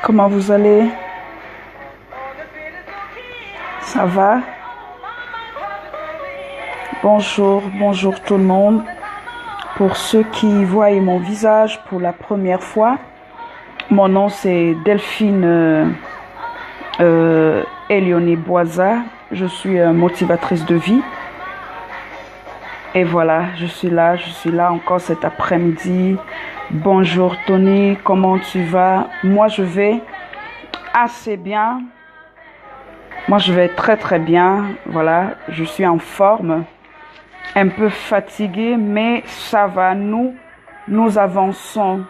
Comment vous allez? Ça va? Bonjour, bonjour tout le monde. Pour ceux qui voient mon visage pour la première fois, mon nom c'est Delphine Elioné Boisa. Je suis motivatrice de vie. Et voilà, je suis là encore cet après-midi. Bonjour Tony, comment tu vas? Moi je vais assez bien. Moi je vais très très bien. Voilà, je suis en forme. Un peu fatiguée, mais ça va. Nous avançons.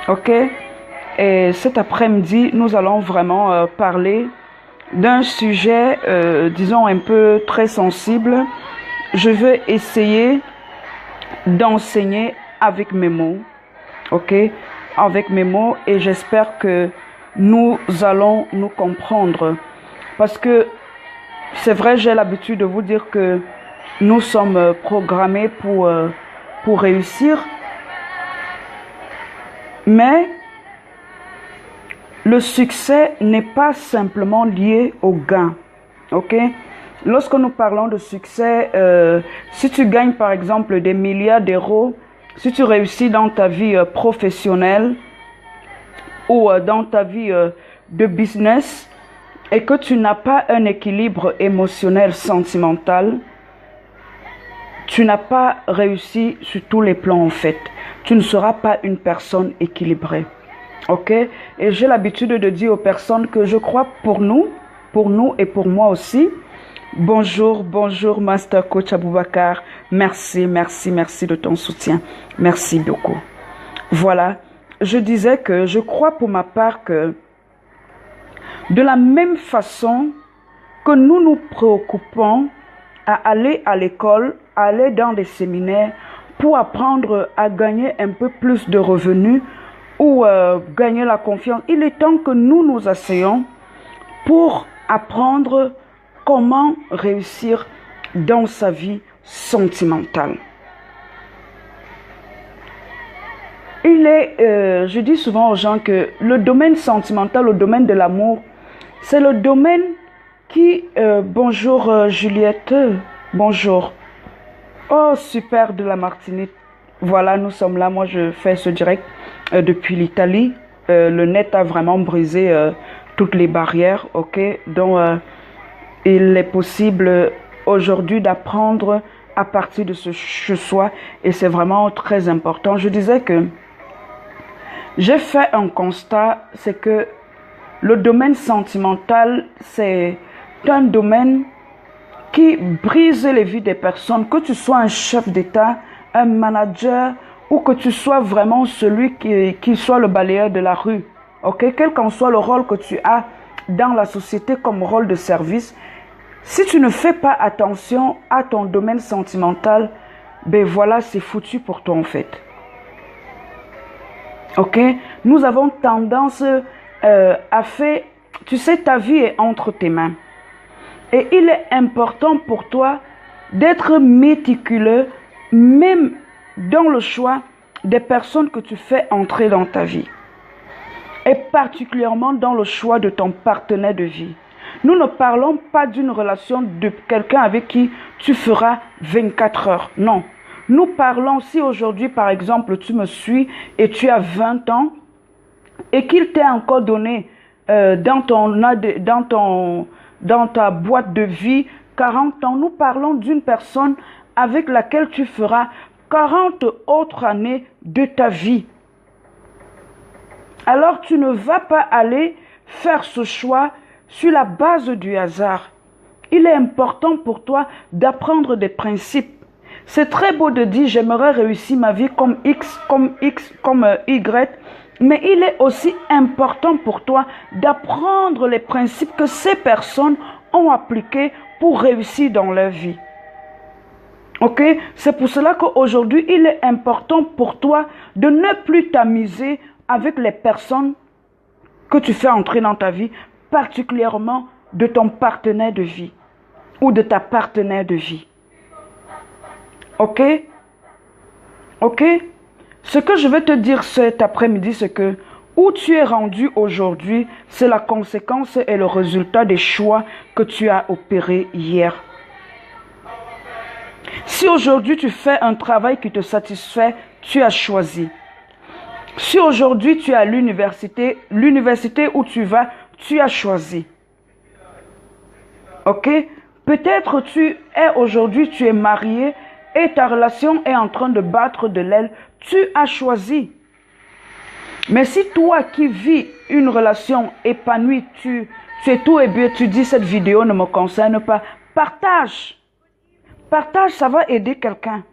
Ok? Et cet après-midi, nous allons vraiment parler d'un sujet, disons, un peu très sensible. Je vais essayer d'enseigner avec mes mots. Ok? Avec mes mots, et j'espère que nous allons nous comprendre. Parce que c'est vrai, j'ai l'habitude de vous dire que nous sommes programmés pour réussir. Mais le succès n'est pas simplement lié au gain. Ok? Lorsque nous parlons de succès, si tu gagnes par exemple des milliards d'euros, si tu réussis dans ta vie professionnelle ou dans ta vie de business et que tu n'as pas un équilibre émotionnel, sentimental, tu n'as pas réussi sur tous les plans en fait. Tu ne seras pas une personne équilibrée. Ok? Et j'ai l'habitude de dire aux personnes que je crois pour nous et pour moi aussi. Bonjour, bonjour Master Coach Aboubakar. Merci, merci, merci de ton soutien. Merci beaucoup. Voilà, je disais que je crois pour ma part que de la même façon que nous nous préoccupons à aller à l'école, à aller dans des séminaires pour apprendre à gagner un peu plus de revenus ou gagner la confiance, il est temps que nous nous asseyons pour apprendre comment réussir dans sa vie sentimentale. Je dis souvent aux gens que le domaine sentimental, le domaine de l'amour, c'est le domaine qui... bonjour Juliette, bonjour. Oh super, de la Martinique. Voilà, nous sommes là, moi je fais ce direct depuis l'Italie. Le net a vraiment brisé toutes les barrières, ok? Donc il est possible aujourd'hui d'apprendre à partir de ce choix et c'est vraiment très important. Je disais que j'ai fait un constat, c'est que le domaine sentimental, c'est un domaine qui brise les vies des personnes, que tu sois un chef d'État, un manager ou que tu sois vraiment celui qui soit le balayeur de la rue. Ok, quel qu'en soit le rôle que tu as dans la société comme rôle de service, si tu ne fais pas attention à ton domaine sentimental, ben voilà, c'est foutu pour toi en fait. Ok, nous avons tendance à faire, tu sais, ta vie est entre tes mains. Et il est important pour toi d'être méticuleux, même dans le choix des personnes que tu fais entrer dans ta vie. Et particulièrement dans le choix de ton partenaire de vie. Nous ne parlons pas d'une relation de quelqu'un avec qui tu feras 24 heures. Non. Nous parlons, si aujourd'hui, par exemple, tu me suis et tu as 20 ans et qu'il t'est encore donné dans ta boîte de vie 40 ans, nous parlons d'une personne avec laquelle tu feras 40 autres années de ta vie. Alors tu ne vas pas aller faire ce choix sur la base du hasard. Il est important pour toi d'apprendre des principes. C'est très beau de dire j'aimerais réussir ma vie comme X, comme Y, mais il est aussi important pour toi d'apprendre les principes que ces personnes ont appliqués pour réussir dans leur vie. Ok? C'est pour cela qu'aujourd'hui, il est important pour toi de ne plus t'amuser avec les personnes que tu fais entrer dans ta vie, particulièrement de ton partenaire de vie ou de ta partenaire de vie. Ok? Ok? Ce que je vais te dire cet après-midi, c'est que Où tu es rendu aujourd'hui, c'est la conséquence et le résultat des choix que tu as opérés hier. Si aujourd'hui tu fais un travail qui te satisfait, tu as choisi. Si aujourd'hui tu es à l'université où tu vas, tu as choisi. Ok? Peut-être aujourd'hui tu es marié et ta relation est en train de battre de l'aile. Tu as choisi. Mais si toi qui vis une relation épanouie, tu es tout et bien, tu dis cette vidéo ne me concerne pas, partage. Partage, ça va aider quelqu'un.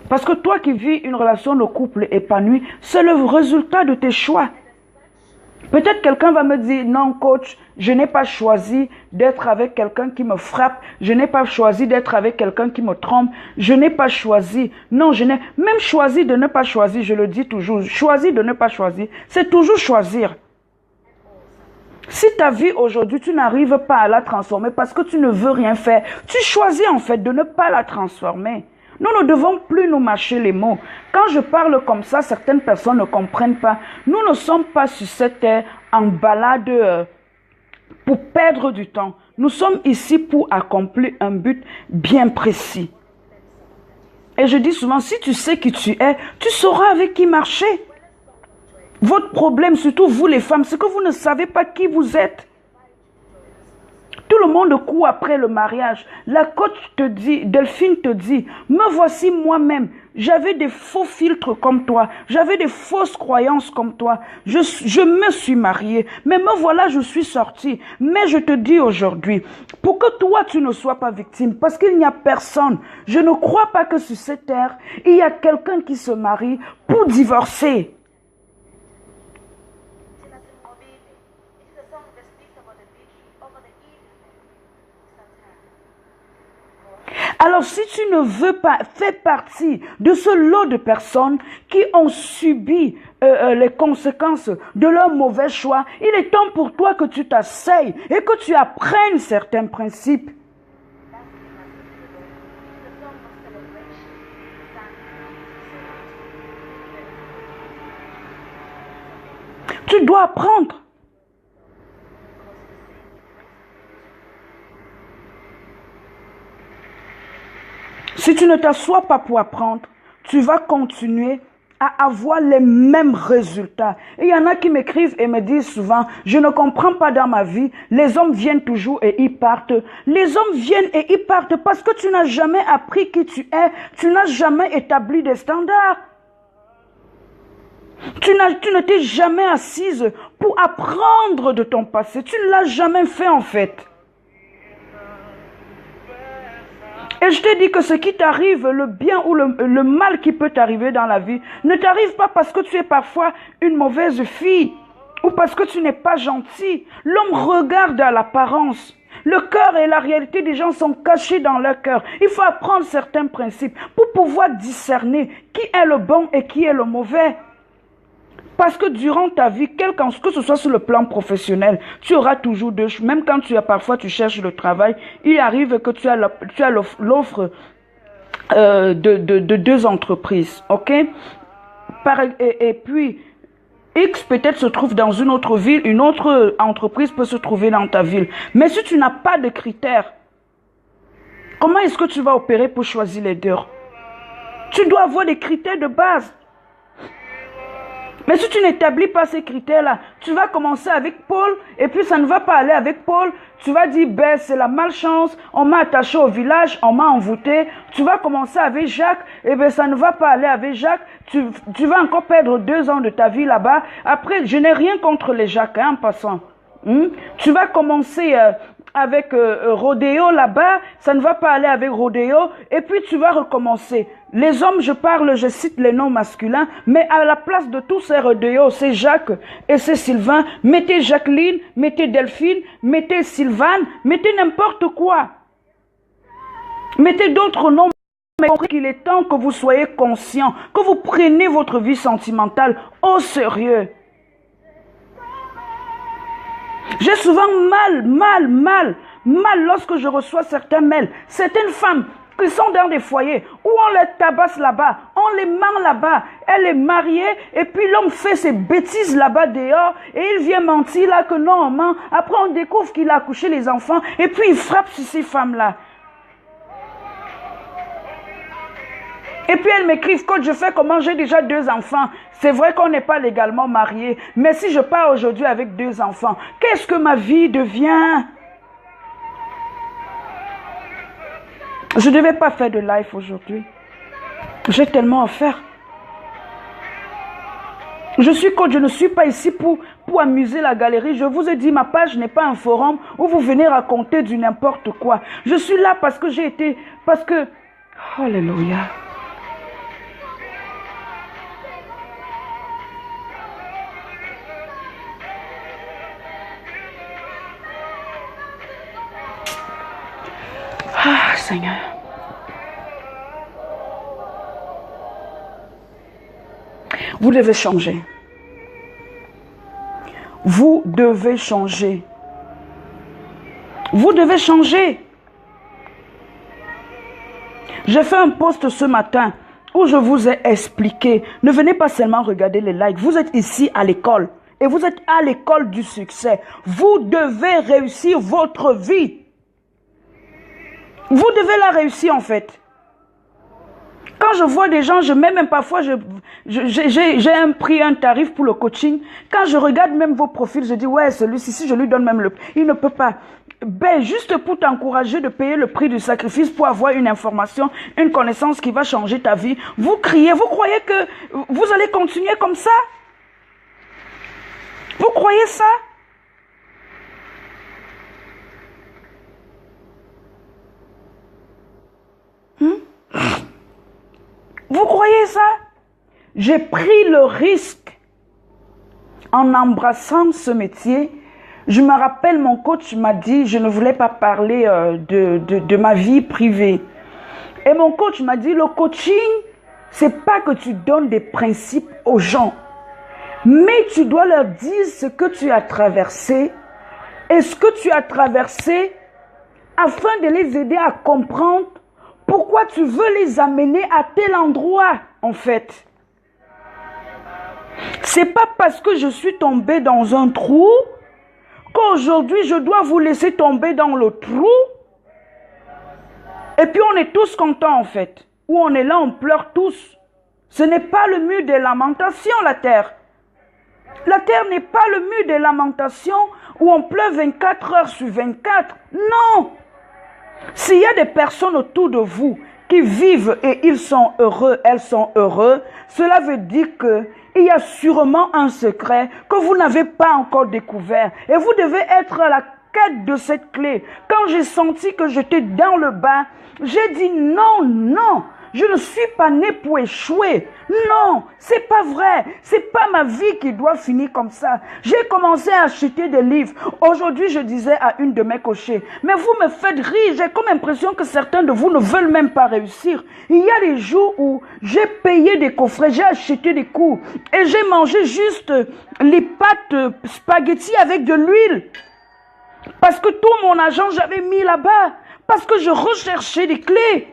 Parce que toi qui vis une relation de couple épanouie, c'est le résultat de tes choix. Peut-être quelqu'un va me dire, non coach, je n'ai pas choisi d'être avec quelqu'un qui me frappe, je n'ai pas choisi d'être avec quelqu'un qui me trompe, je n'ai pas choisi. Non, je n'ai même choisi de ne pas choisir, je le dis toujours, choisir de ne pas choisir, c'est toujours choisir. Si ta vie aujourd'hui, tu n'arrives pas à la transformer parce que tu ne veux rien faire, tu choisis en fait de ne pas la transformer. Nous ne devons plus nous mâcher les mots. Quand je parle comme ça, certaines personnes ne comprennent pas. Nous ne sommes pas sur cette terre en balade pour perdre du temps. Nous sommes ici pour accomplir un but bien précis. Et je dis souvent, si tu sais qui tu es, tu sauras avec qui marcher. Votre problème, surtout vous les femmes, c'est que vous ne savez pas qui vous êtes. Tout le monde court après le mariage. La coach te dit, Delphine te dit, me voici moi-même. J'avais des faux filtres comme toi. J'avais des fausses croyances comme toi. Je me suis mariée. Mais me voilà, je suis sortie. Mais je te dis aujourd'hui, pour que toi tu ne sois pas victime, parce qu'il n'y a personne. Je ne crois pas que sur cette terre, il y a quelqu'un qui se marie pour divorcer. Alors si tu ne veux pas faire partie de ce lot de personnes qui ont subi les conséquences de leurs mauvais choix, il est temps pour toi que tu t'asseyes et que tu apprennes certains principes. Tu dois apprendre. Si tu ne t'assois pas pour apprendre, tu vas continuer à avoir les mêmes résultats. Et il y en a qui m'écrivent et me disent souvent, je ne comprends pas dans ma vie, les hommes viennent toujours et ils partent. Les hommes viennent et ils partent parce que tu n'as jamais appris qui tu es, tu n'as jamais établi des standards. Tu ne t'es jamais assise pour apprendre de ton passé, tu ne l'as jamais fait en fait. Et je te dis que ce qui t'arrive, le bien ou le mal qui peut t'arriver dans la vie, ne t'arrive pas parce que tu es parfois une mauvaise fille ou parce que tu n'es pas gentil. L'homme regarde à l'apparence. Le cœur et la réalité des gens sont cachés dans leur cœur. Il faut apprendre certains principes pour pouvoir discerner qui est le bon et qui est le mauvais. Parce que durant ta vie, que ce soit sur le plan professionnel, tu auras toujours deux choix. Même quand parfois tu cherches le travail, il arrive que tu as l'offre de deux entreprises. Ok? Et puis, X peut-être se trouve dans une autre ville, une autre entreprise peut se trouver dans ta ville. Mais si tu n'as pas de critères, comment est-ce que tu vas opérer pour choisir les deux? Tu dois avoir des critères de base. Mais si tu n'établis pas ces critères-là, tu vas commencer avec Paul et puis ça ne va pas aller avec Paul. Tu vas dire, ben c'est la malchance, on m'a attaché au village, on m'a envoûté. Tu vas commencer avec Jacques, et ben ça ne va pas aller avec Jacques. Tu vas encore perdre 2 ans de ta vie là-bas. Après, je n'ai rien contre les Jacques, hein, en passant. Tu vas commencer avec Rodéo là-bas, ça ne va pas aller avec Rodéo, et puis tu vas recommencer. Les hommes, je cite les noms masculins, mais à la place de tous ces Rodéo, c'est Jacques et c'est Sylvain. Mettez Jacqueline, mettez Delphine, mettez Sylvane, mettez n'importe quoi. Mettez d'autres noms, mais compris qu'il est temps que vous soyez conscient, que vous preniez votre vie sentimentale au sérieux. J'ai souvent mal lorsque je reçois certains mails. Certaines femmes qui sont dans des foyers où on les tabasse là-bas, on les ment là-bas. Elle est mariée et puis l'homme fait ses bêtises là-bas dehors et il vient mentir là que non, on ment. Après, on découvre qu'il a accouché les enfants et puis il frappe sur ces femmes-là. Et puis elles m'écrivent, coach, je fais comment? J'ai déjà 2 enfants. C'est vrai qu'on n'est pas légalement mariés, mais si je pars aujourd'hui avec 2 enfants, qu'est-ce que ma vie devient? Je ne devais pas faire de live aujourd'hui. J'ai tellement à faire. Je suis coach, je ne suis pas ici pour amuser la galerie. Je vous ai dit, ma page n'est pas un forum où vous venez raconter du n'importe quoi. Je suis là parce que j'ai été... Parce que... Alléluia. Ah, Seigneur. Vous devez changer. Vous devez changer. Vous devez changer. J'ai fait un post ce matin où je vous ai expliqué. Ne venez pas seulement regarder les likes. Vous êtes ici à l'école. Et vous êtes à l'école du succès. Vous devez réussir votre vie. Vous devez la réussir en fait. Quand je vois des gens, je mets même parfois, j'ai pris un tarif pour le coaching. Quand je regarde même vos profils, je dis, ouais, celui-ci, si je lui donne même le... Il ne peut pas. Ben, juste pour t'encourager de payer le prix du sacrifice pour avoir une information, une connaissance qui va changer ta vie. Vous criez, vous croyez que vous allez continuer comme ça? Vous croyez ça? Vous croyez ça? J'ai pris le risque en embrassant ce métier. Je me rappelle, mon coach m'a dit, je ne voulais pas parler de ma vie privée. Et mon coach m'a dit, le coaching, c'est pas que tu donnes des principes aux gens, mais tu dois leur dire ce que tu as traversé et ce que tu as traversé afin de les aider à comprendre pourquoi tu veux les amener à tel endroit, en fait. C'est pas parce que je suis tombée dans un trou qu'aujourd'hui je dois vous laisser tomber dans le trou. Et puis on est tous contents, en fait. Ou on est là, on pleure tous. Ce n'est pas le mur des lamentations, la terre. La terre n'est pas le mur des lamentations où on pleure 24 heures sur 24. Non! S'il y a des personnes autour de vous qui vivent et ils sont heureux, elles sont heureuses, cela veut dire qu'il y a sûrement un secret que vous n'avez pas encore découvert. Et vous devez être à la quête de cette clé. Quand j'ai senti que j'étais dans le bas, j'ai dit non, non. Je ne suis pas né pour échouer. Non, c'est pas vrai. C'est pas ma vie qui doit finir comme ça. J'ai commencé à acheter des livres. Aujourd'hui, je disais à une de mes coachées, mais vous me faites rire. J'ai comme l'impression que certains de vous ne veulent même pas réussir. Il y a des jours où j'ai payé des coffrets, j'ai acheté des cours et j'ai mangé juste les pâtes spaghetti avec de l'huile. Parce que tout mon argent, j'avais mis là-bas. Parce que je recherchais des clés.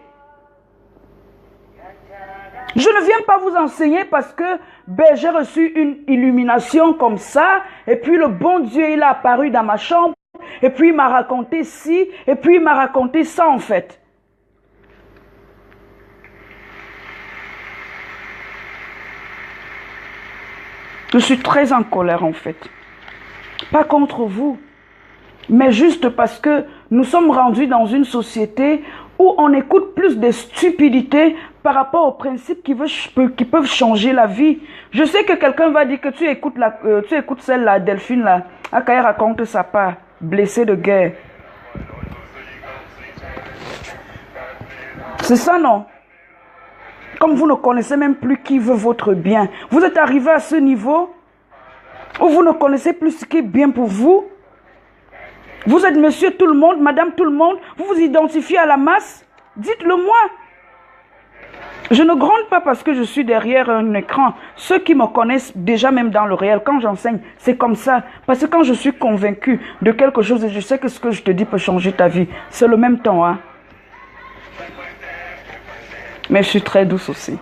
Je ne viens pas vous enseigner parce que j'ai reçu une illumination comme ça, et puis le bon Dieu, il a apparu dans ma chambre, et puis il m'a raconté ci, et puis il m'a raconté ça en fait. Je suis très en colère en fait. Pas contre vous, mais juste parce que nous sommes rendus dans une société où on écoute plus des stupidités par rapport aux principes qui peuvent changer la vie. Je sais que quelqu'un va dire que tu écoutes celle-là, Delphine, là, à quand elle raconte sa part, blessée de guerre. C'est ça, non? Comme vous ne connaissez même plus qui veut votre bien. Vous êtes arrivé à ce niveau où vous ne connaissez plus ce qui est bien pour vous. Vous êtes monsieur tout le monde, madame tout le monde. Vous vous identifiez à la masse. Dites-le moi. Je ne gronde pas parce que je suis derrière un écran. Ceux qui me connaissent déjà même dans le réel, quand j'enseigne, c'est comme ça. Parce que quand je suis convaincu de quelque chose et je sais que ce que je te dis peut changer ta vie, c'est le même temps. Hein? Mais je suis très douce aussi.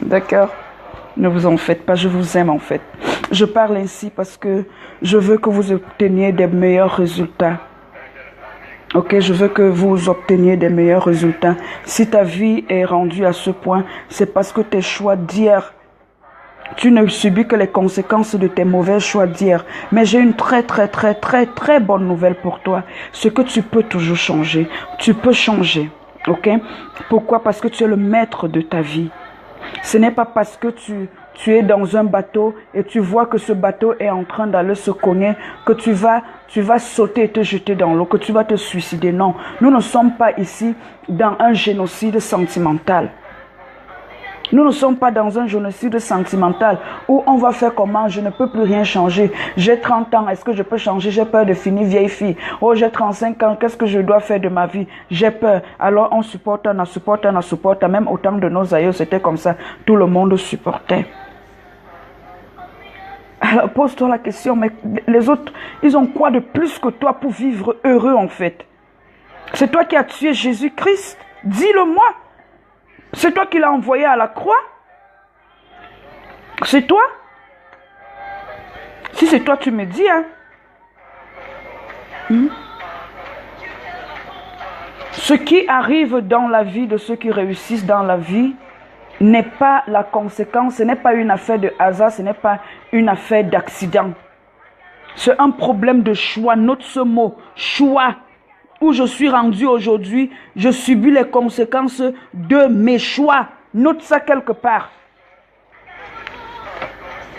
D'accord? Ne vous en faites pas, je vous aime en fait. Je parle ainsi parce que je veux que vous obteniez des meilleurs résultats. Ok, je veux que vous obteniez des meilleurs résultats. Si ta vie est rendue à ce point, c'est parce que tes choix d'hier, tu ne subis que les conséquences de tes mauvais choix d'hier. Mais j'ai une très bonne nouvelle pour toi. Ce que tu peux toujours changer. Tu peux changer. Ok? Pourquoi? Parce que tu es le maître de ta vie. Ce n'est pas parce que tu es dans un bateau et tu vois que ce bateau est en train d'aller se cogner que tu vas sauter et te jeter dans l'eau, que tu vas te suicider. Non, nous ne sommes pas ici dans un génocide sentimental. Nous ne sommes pas dans un génocide sentimental où on va faire comment, je ne peux plus rien changer. J'ai 30 ans, est-ce que je peux changer? J'ai peur de finir vieille fille. Oh, j'ai 35 ans, qu'est-ce que je dois faire de ma vie? J'ai peur. Alors on supporte. Même au temps de nos aïeux, c'était comme ça. Tout le monde supportait. Alors pose-toi la question, mais les autres, ils ont quoi de plus que toi pour vivre heureux en fait? C'est toi qui as tué Jésus-Christ? Dis-le-moi. C'est toi qui l'as envoyé à la croix? C'est toi? Si c'est toi, tu me dis, hein? Ce qui arrive dans la vie de ceux qui réussissent dans la vie n'est pas la conséquence, ce n'est pas une affaire de hasard, ce n'est pas une affaire d'accident. C'est un problème de choix. Note ce mot, choix. Où je suis rendu aujourd'hui, je subis les conséquences de mes choix. Note ça quelque part.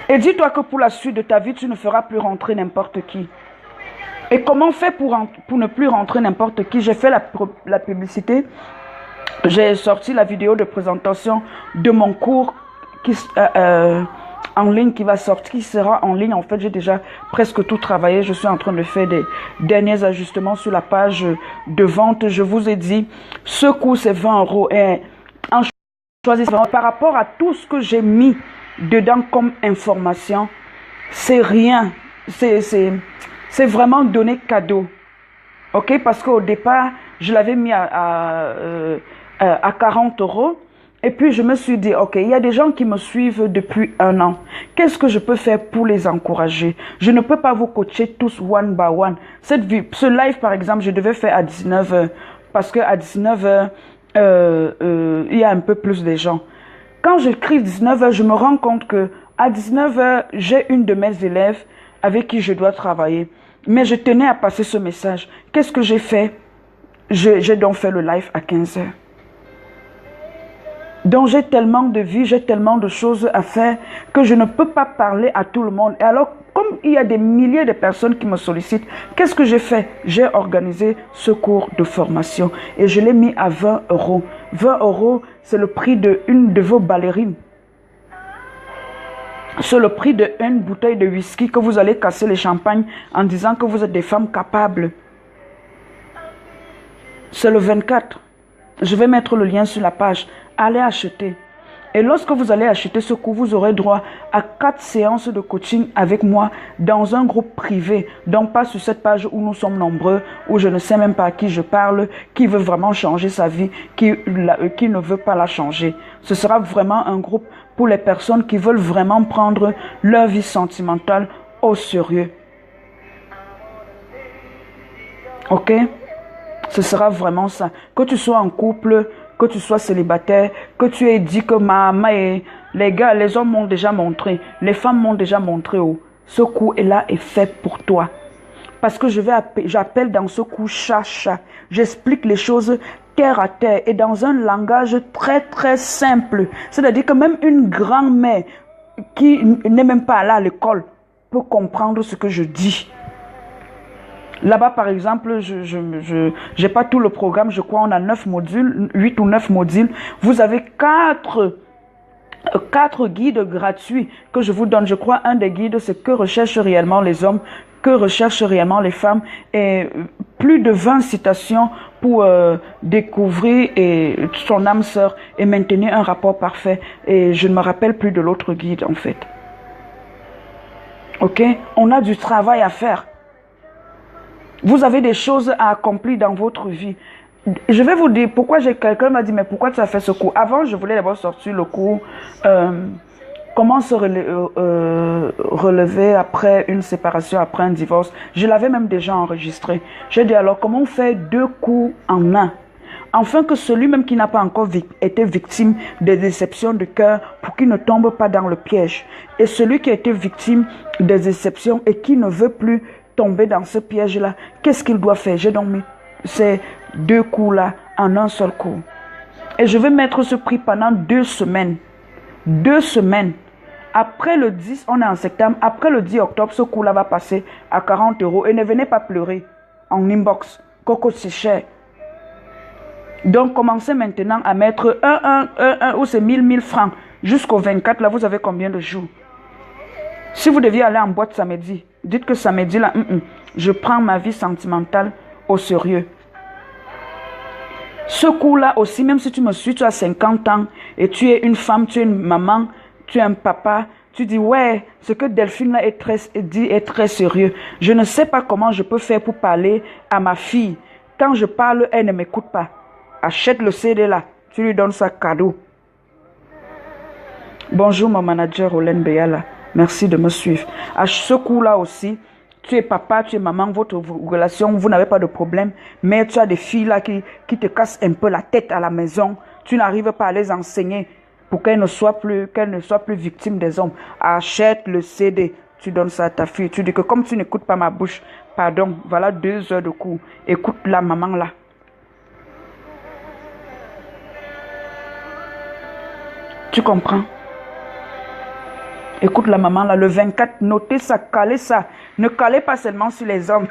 Et dis-toi que pour la suite de ta vie, tu ne feras plus rentrer n'importe qui. Et comment faire pour ne plus rentrer n'importe qui? J'ai fait la publicité. J'ai sorti la vidéo de présentation de mon cours en ligne qui va sortir, qui sera en ligne. En fait, j'ai déjà presque tout travaillé. Je suis en train de faire des derniers ajustements sur la page de vente. Je vous ai dit, ce cours, c'est 20 €. Et en choisissant, par rapport à tout ce que j'ai mis dedans comme information, c'est rien. C'est vraiment donné cadeau. Ok? Parce qu'au départ, je l'avais mis à 40 €. Et puis, je me suis dit, ok, il y a des gens qui me suivent depuis 1 an. Qu'est-ce que je peux faire pour les encourager? Je ne peux pas vous coacher tous one by one. Ce live, par exemple, je devais faire à 19 h parce qu'à 19 h, il y a un peu plus de gens. Quand j'écris 19 h, je me rends compte que à 19 h, j'ai une de mes élèves avec qui je dois travailler. Mais je tenais à passer ce message. Qu'est-ce que j'ai fait? J'ai donc fait le live à 15 h. Donc j'ai tellement de vie, j'ai tellement de choses à faire que je ne peux pas parler à tout le monde. Et alors, comme il y a des milliers de personnes qui me sollicitent, qu'est-ce que j'ai fait? J'ai organisé ce cours de formation et je l'ai mis à 20 €. 20 €, c'est le prix d'une de vos ballerines. C'est le prix d'une bouteille de whisky que vous allez casser les champagnes en disant que vous êtes des femmes capables. C'est le 24. Je vais mettre le lien sur la page. Allez acheter. Et lorsque vous allez acheter ce cours, vous aurez droit à 4 séances de coaching avec moi dans un groupe privé. Donc pas sur cette page où nous sommes nombreux, où je ne sais même pas à qui je parle, qui veut vraiment changer sa vie, qui ne veut pas la changer. Ce sera vraiment un groupe pour les personnes qui veulent vraiment prendre leur vie sentimentale au sérieux. Ok? Ce sera vraiment ça. Que tu sois en couple, que tu sois célibataire, que tu aies dit que maman et les gars, les hommes m'ont déjà montré, les femmes m'ont déjà montré. Oh, ce coup est là est fait pour toi. Parce que j'appelle dans ce coup chacha. J'explique les choses terre à terre et dans un langage très simple. C'est-à-dire que même une grand-mère qui n'est même pas allée à l'école peut comprendre ce que je dis. Là-bas, par exemple, je n'ai pas tout le programme. Je crois on a 9 modules, 8 ou 9 modules. Vous avez 4 guides gratuits que je vous donne. Je crois un des guides, c'est que recherchent réellement les hommes, que recherchent réellement les femmes. Et plus de 20 citations pour découvrir son âme sœur et maintenir un rapport parfait. Et je ne me rappelle plus de l'autre guide, en fait. Ok? On a du travail à faire. Vous avez des choses à accomplir dans votre vie. Je vais vous dire pourquoi quelqu'un m'a dit, mais pourquoi tu as fait ce cours? Avant, je voulais d'abord sortir le cours comment se relever après une séparation, après un divorce. Je l'avais même déjà enregistré. J'ai dit alors, comment on fait 2 cours en un? Afin que celui même qui n'a pas encore été victime des déceptions de cœur, pour qu'il ne tombe pas dans le piège. Et celui qui a été victime des déceptions et qui ne veut plus tomber dans ce piège-là, qu'est-ce qu'il doit faire? J'ai donc mis ces 2 cours-là en un seul cours. Et je vais mettre ce prix pendant 2 semaines. 2 semaines. Après le 10, on est en septembre, après le 10 octobre, ce cours-là va passer à 40 €. Et ne venez pas pleurer en inbox. Coco, c'est cher. Donc, commencez maintenant à mettre 1 ou c'est 1000 francs. Jusqu'au 24, là, vous avez combien de jours? Si vous deviez aller en boîte samedi, dites que samedi, là, je prends ma vie sentimentale au sérieux. Ce coup-là aussi, même si tu me suis, tu as 50 ans et tu es une femme, tu es une maman, tu es un papa, tu dis, ouais, ce que Delphine là dit est très sérieux. Je ne sais pas comment je peux faire pour parler à ma fille. Quand je parle, elle ne m'écoute pas. Achète le CD là, tu lui donnes ça cadeau. Bonjour mon manager Olen Beyala, merci de me suivre. À ce coup-là aussi, tu es papa, tu es maman, votre relation, vous n'avez pas de problème, mais tu as des filles là qui te cassent un peu la tête à la maison. Tu n'arrives pas à les enseigner pour qu'elles ne soient plus victimes des hommes. Achète le CD, tu donnes ça à ta fille. Tu dis que comme tu n'écoutes pas ma bouche, pardon, voilà 2 heures de cours. Écoute la maman là. Tu comprends? Écoute la maman là, le 24, notez ça, calez ça. Ne calez pas seulement sur les hommes.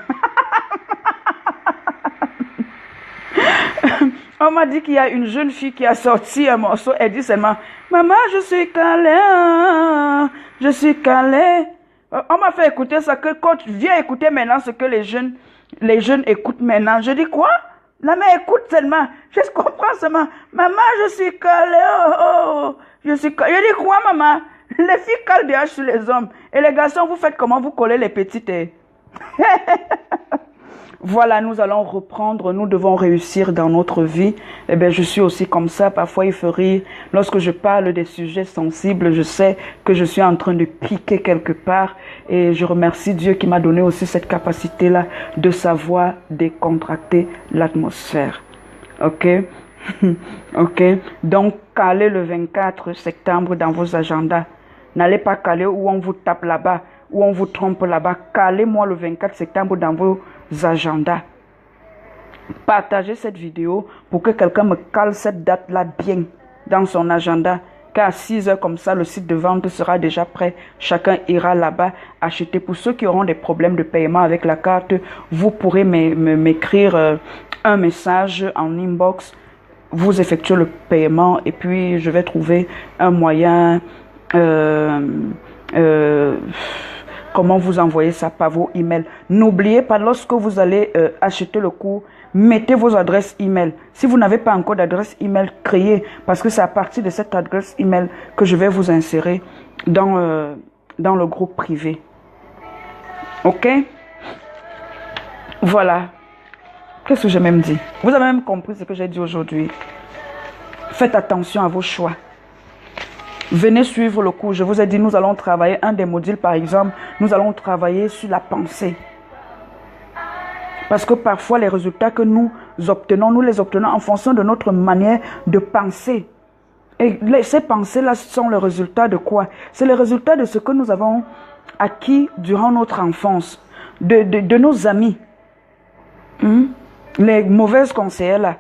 On m'a dit qu'il y a une jeune fille qui a sorti un morceau. Elle dit seulement, maman, je suis calée, je suis calée. On m'a fait écouter ça, que quand tu viens écouter maintenant ce que les jeunes écoutent maintenant. Je dis quoi? La mère écoute seulement. Je comprends seulement. Maman, je suis calée, je suis calée. Je dis quoi, maman? Les filles calent déjà sur les hommes. Et les garçons, vous faites comment? Vous collez les petites. Voilà, nous allons reprendre. Nous devons réussir dans notre vie. Eh bien, je suis aussi comme ça. Parfois, il faut rire. Lorsque je parle des sujets sensibles, je sais que je suis en train de piquer quelque part. Et je remercie Dieu qui m'a donné aussi cette capacité-là de savoir décontracter l'atmosphère. OK? OK? Donc, calez le 24 septembre dans vos agendas. N'allez pas caler où on vous tape là-bas, où on vous trompe là-bas. Calez-moi le 24 septembre dans vos agendas. Partagez cette vidéo pour que quelqu'un me cale cette date-là bien dans son agenda. Car à 6 heures comme ça, le site de vente sera déjà prêt. Chacun ira là-bas acheter. Pour ceux qui auront des problèmes de paiement avec la carte, vous pourrez m'écrire un message en inbox. Vous effectuez le paiement et puis je vais trouver un moyen... comment vous envoyer ça par vos emails. N'oubliez pas, lorsque vous allez acheter le cours, mettez vos adresses email. Si vous n'avez pas encore d'adresse email, créez, parce que c'est à partir de cette adresse email que je vais vous insérer dans le groupe privé. OK? Voilà. Qu'est-ce que j'ai même dit? Vous avez même compris ce que j'ai dit aujourd'hui. Faites attention à vos choix. Venez suivre le cours. Je vous ai dit, nous allons travailler un des modules, par exemple. Nous allons travailler sur la pensée. Parce que parfois, les résultats que nous les obtenons en fonction de notre manière de penser. Et ces pensées-là sont le résultat de quoi? C'est le résultat de ce que nous avons acquis durant notre enfance. De nos amis. Les mauvaises conseillères là.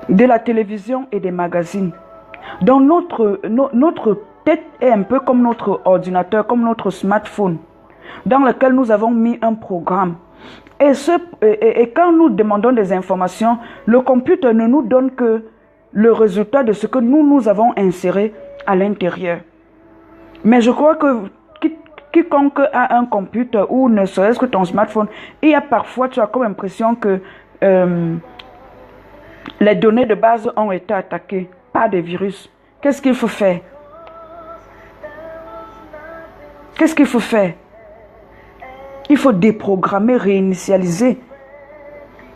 De la télévision et des magazines. Donc notre tête est un peu comme notre ordinateur, comme notre smartphone, dans lequel nous avons mis un programme. Et quand nous demandons des informations, le computer ne nous donne que le résultat de ce que nous avons inséré à l'intérieur. Mais je crois que quiconque a un computer ou ne serait-ce que ton smartphone, il y a parfois, tu as comme impression que les données de base ont été attaquées par des virus. Qu'est-ce qu'il faut faire? Qu'est-ce qu'il faut faire? Il faut déprogrammer, réinitialiser.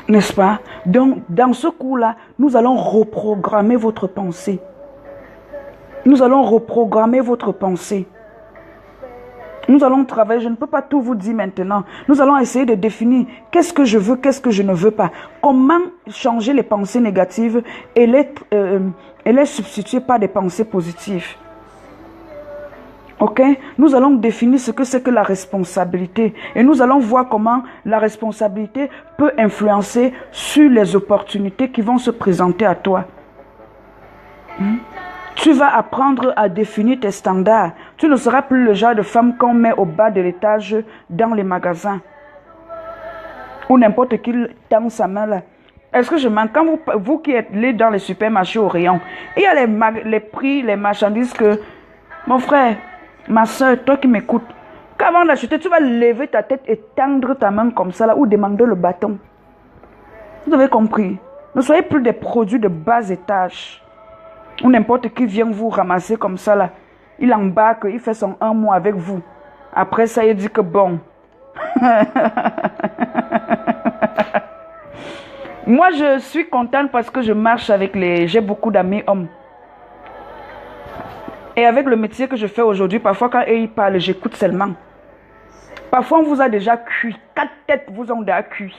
N'est-ce pas? Donc, dans ce cours-là, nous allons reprogrammer votre pensée. Nous allons reprogrammer votre pensée. Nous allons travailler, je ne peux pas tout vous dire maintenant. Nous allons essayer de définir qu'est-ce que je veux, qu'est-ce que je ne veux pas. Comment changer les pensées négatives et les substituer par des pensées positives. Ok? Nous allons définir ce que c'est que la responsabilité. Et nous allons voir comment la responsabilité peut influencer sur les opportunités qui vont se présenter à toi. Tu vas apprendre à définir tes standards. Tu ne seras plus le genre de femme qu'on met au bas de l'étage dans les magasins. Ou n'importe qui tend sa main là. Est-ce que je mens? Quand vous qui êtes là dans les supermarchés au rayon, il y a les prix, les marchandises que... Mon frère, ma soeur, toi qui m'écoutes, qu'avant d'acheter, tu vas lever ta tête et tendre ta main comme ça là ou demander le bâton. Vous avez compris? Ne soyez plus des produits de bas étage. Ou n'importe qui vient vous ramasser comme ça là. Il embarque, il fait son 1 mois avec vous. Après ça, il dit que bon. Moi, je suis contente parce que je marche avec les... J'ai beaucoup d'amis hommes. Et avec le métier que je fais aujourd'hui, parfois quand eux ils parlent, j'écoute seulement. Parfois, on vous a déjà cuit. 4 têtes vous ont déjà cuit.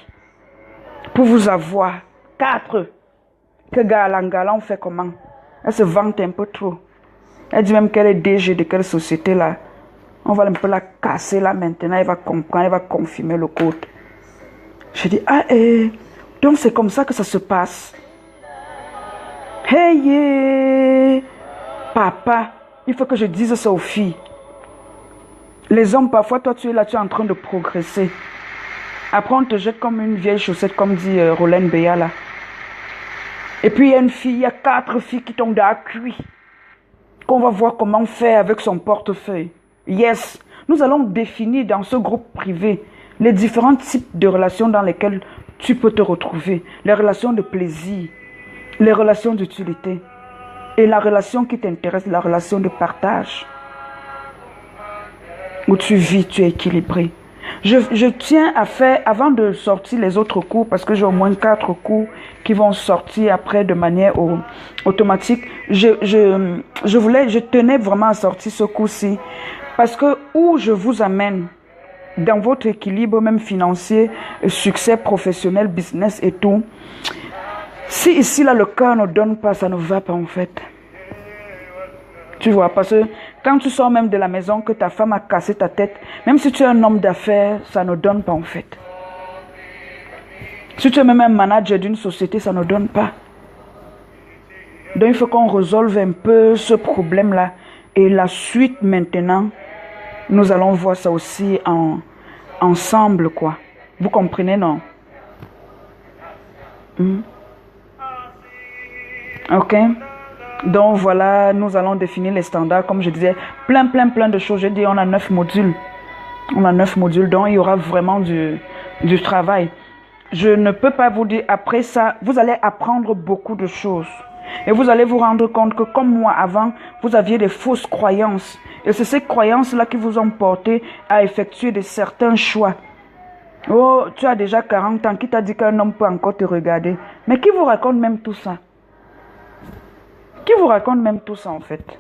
Pour vous avoir. 4. Que Galangala, on fait comment? Elle se vante un peu trop. Elle dit même qu'elle est DG de quelle société là. On va un peu la casser là maintenant. Elle va comprendre, elle va confirmer le code. Je dis, ah donc c'est comme ça que ça se passe. Hey, yeah. Papa, il faut que je dise ça aux filles. Les hommes, parfois, toi tu es là, tu es en train de progresser. Après on te jette comme une vieille chaussette, comme dit Rolène Béa là. Et puis il y a une fille, il y a 4 filles qui tombent dans la cuit. Qu'on va voir comment faire avec son portefeuille. Yes, nous allons définir dans ce groupe privé les différents types de relations dans lesquelles tu peux te retrouver. Les relations de plaisir, les relations d'utilité et la relation qui t'intéresse, la relation de partage. Où tu vis, tu es équilibré. Je tiens à faire, avant de sortir les autres cours, parce que j'ai au moins 4 cours qui vont sortir après de manière automatique, je tenais vraiment à sortir ce cours-ci, parce que où je vous amène, dans votre équilibre même financier, succès professionnel, business et tout, si ici là le cœur ne donne pas, ça ne va pas en fait. Tu vois, parce que quand tu sors même de la maison, que ta femme a cassé ta tête, même si tu es un homme d'affaires, ça ne donne pas en fait. Si tu es même un manager d'une société, ça ne donne pas. Donc il faut qu'on résolve un peu ce problème-là. Et la suite maintenant, nous allons voir ça aussi ensemble, quoi. Vous comprenez, non? Ok? Donc voilà, nous allons définir les standards, comme je disais, plein de choses. J'ai dit, on a 9 modules. On a 9 modules, donc il y aura vraiment du travail. Je ne peux pas vous dire, après ça, vous allez apprendre beaucoup de choses. Et vous allez vous rendre compte que comme moi avant, vous aviez des fausses croyances. Et c'est ces croyances-là qui vous ont porté à effectuer de certains choix. Oh, tu as déjà 40 ans, qui t'a dit qu'un homme peut encore te regarder? Mais qui vous raconte même tout ça? Qui vous raconte même tout ça en fait?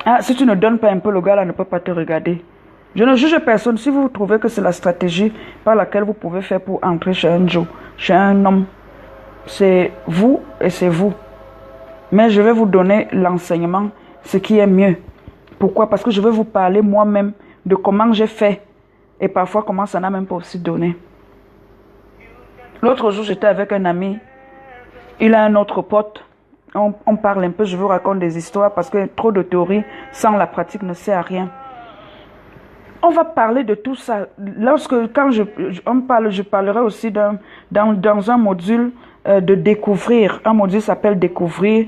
Ah, si tu ne donnes pas un peu, le gars là ne peut pas te regarder. Je ne juge personne. Si vous trouvez que c'est la stratégie par laquelle vous pouvez faire pour entrer chez un Joe, chez un homme, c'est vous et c'est vous. Mais je vais vous donner l'enseignement, ce qui est mieux. Pourquoi? Parce que je vais vous parler moi-même de comment j'ai fait et parfois comment ça n'a même pas aussi donné. L'autre jour, j'étais avec un ami. Il a un autre pote. On parle un peu, je vous raconte des histoires parce que trop de théorie sans la pratique ne sert à rien. On va parler de tout ça. Quand je parlerai aussi dans un module de découvrir. Un module s'appelle découvrir.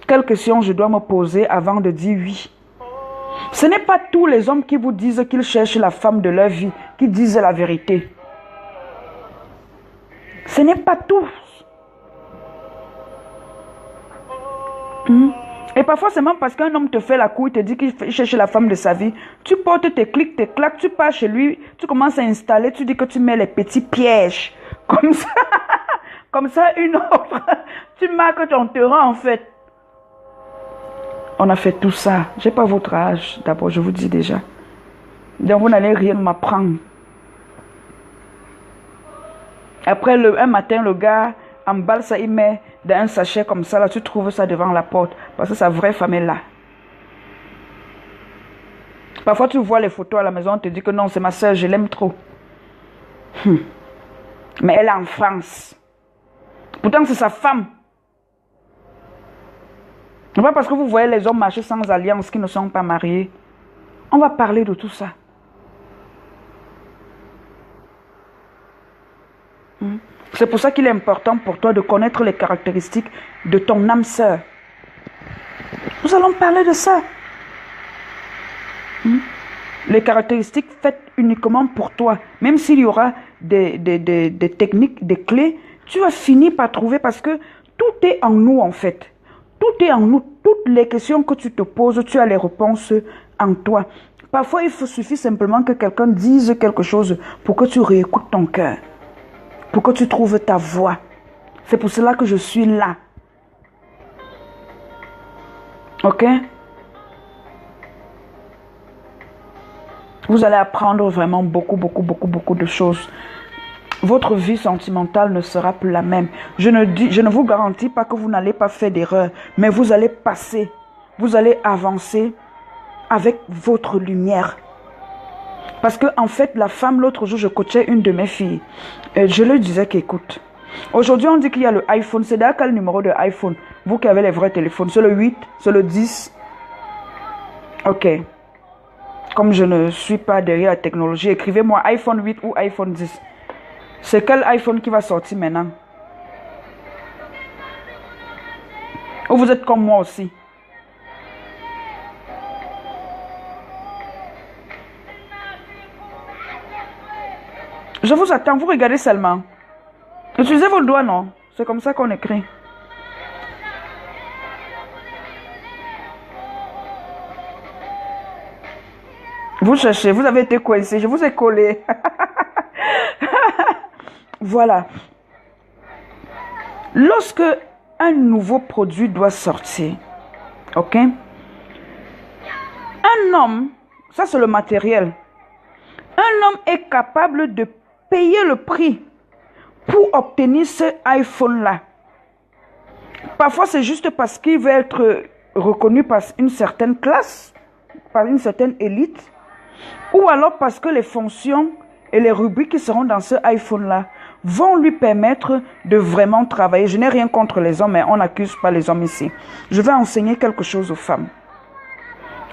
Quelles questions je dois me poser avant de dire oui? Ce n'est pas tous les hommes qui vous disent qu'ils cherchent la femme de leur vie, qui disent la vérité. Ce n'est pas tous. Et parfois, c'est même parce qu'un homme te fait la couille, te dit qu'il cherche la femme de sa vie. Tu portes tes clics, tes claques, tu pars chez lui, tu commences à installer, tu dis que tu mets les petits pièges. Comme ça, comme ça, une autre. Tu marques ton terrain, en fait. On a fait tout ça. J'ai pas votre âge, d'abord, je vous dis déjà. Donc, vous n'allez rien m'apprendre. Après, un matin, le gars emballe ça, il met dans un sachet comme ça, là, tu trouves ça devant la porte. Parce que sa vraie femme est là. Parfois, tu vois les photos à la maison, on te dit que non, c'est ma soeur, je l'aime trop. Mais elle est en France. Pourtant, c'est sa femme. Ce n'est pas parce que vous voyez les hommes marcher sans alliance qui ne sont pas mariés. On va parler de tout ça. C'est pour ça qu'il est important pour toi de connaître les caractéristiques de ton âme sœur. Nous allons parler de ça. Les caractéristiques faites uniquement pour toi. Même s'il y aura des techniques, des clés, tu vas finir par trouver parce que tout est en nous en fait. Tout est en nous. Toutes les questions que tu te poses, tu as les réponses en toi. Parfois, il suffit simplement que quelqu'un dise quelque chose pour que tu réécoutes ton cœur. Pour que tu trouves ta voix. C'est pour cela que je suis là. Ok? Vous allez apprendre vraiment beaucoup de choses. Votre vie sentimentale ne sera plus la même. Je ne vous garantis pas que vous n'allez pas faire d'erreur, mais vous allez passer, vous allez avancer avec votre lumière. Parce que en fait, la femme, l'autre jour, je coachais une de mes filles. Et je lui disais qu'écoute, aujourd'hui on dit qu'il y a le iPhone. C'est d'ailleurs quel numéro de iPhone? Vous qui avez les vrais téléphones, c'est le 8, c'est le 10. Ok. Comme je ne suis pas derrière la technologie, écrivez-moi iPhone 8 ou iPhone 10. C'est quel iPhone qui va sortir maintenant? Ou vous êtes comme moi aussi? Je vous attends, vous regardez seulement. Utilisez vos doigts, non? C'est comme ça qu'on écrit. Vous cherchez, vous avez été coincé, je vous ai collé. Voilà. Lorsque un nouveau produit doit sortir, ok? Un homme, ça c'est le matériel. Un homme est capable de payer le prix pour obtenir ce iPhone-là. Parfois, c'est juste parce qu'il veut être reconnu par une certaine classe, par une certaine élite, ou alors parce que les fonctions et les rubriques qui seront dans ce iPhone-là vont lui permettre de vraiment travailler. Je n'ai rien contre les hommes, mais on n'accuse pas les hommes ici. Je vais enseigner quelque chose aux femmes.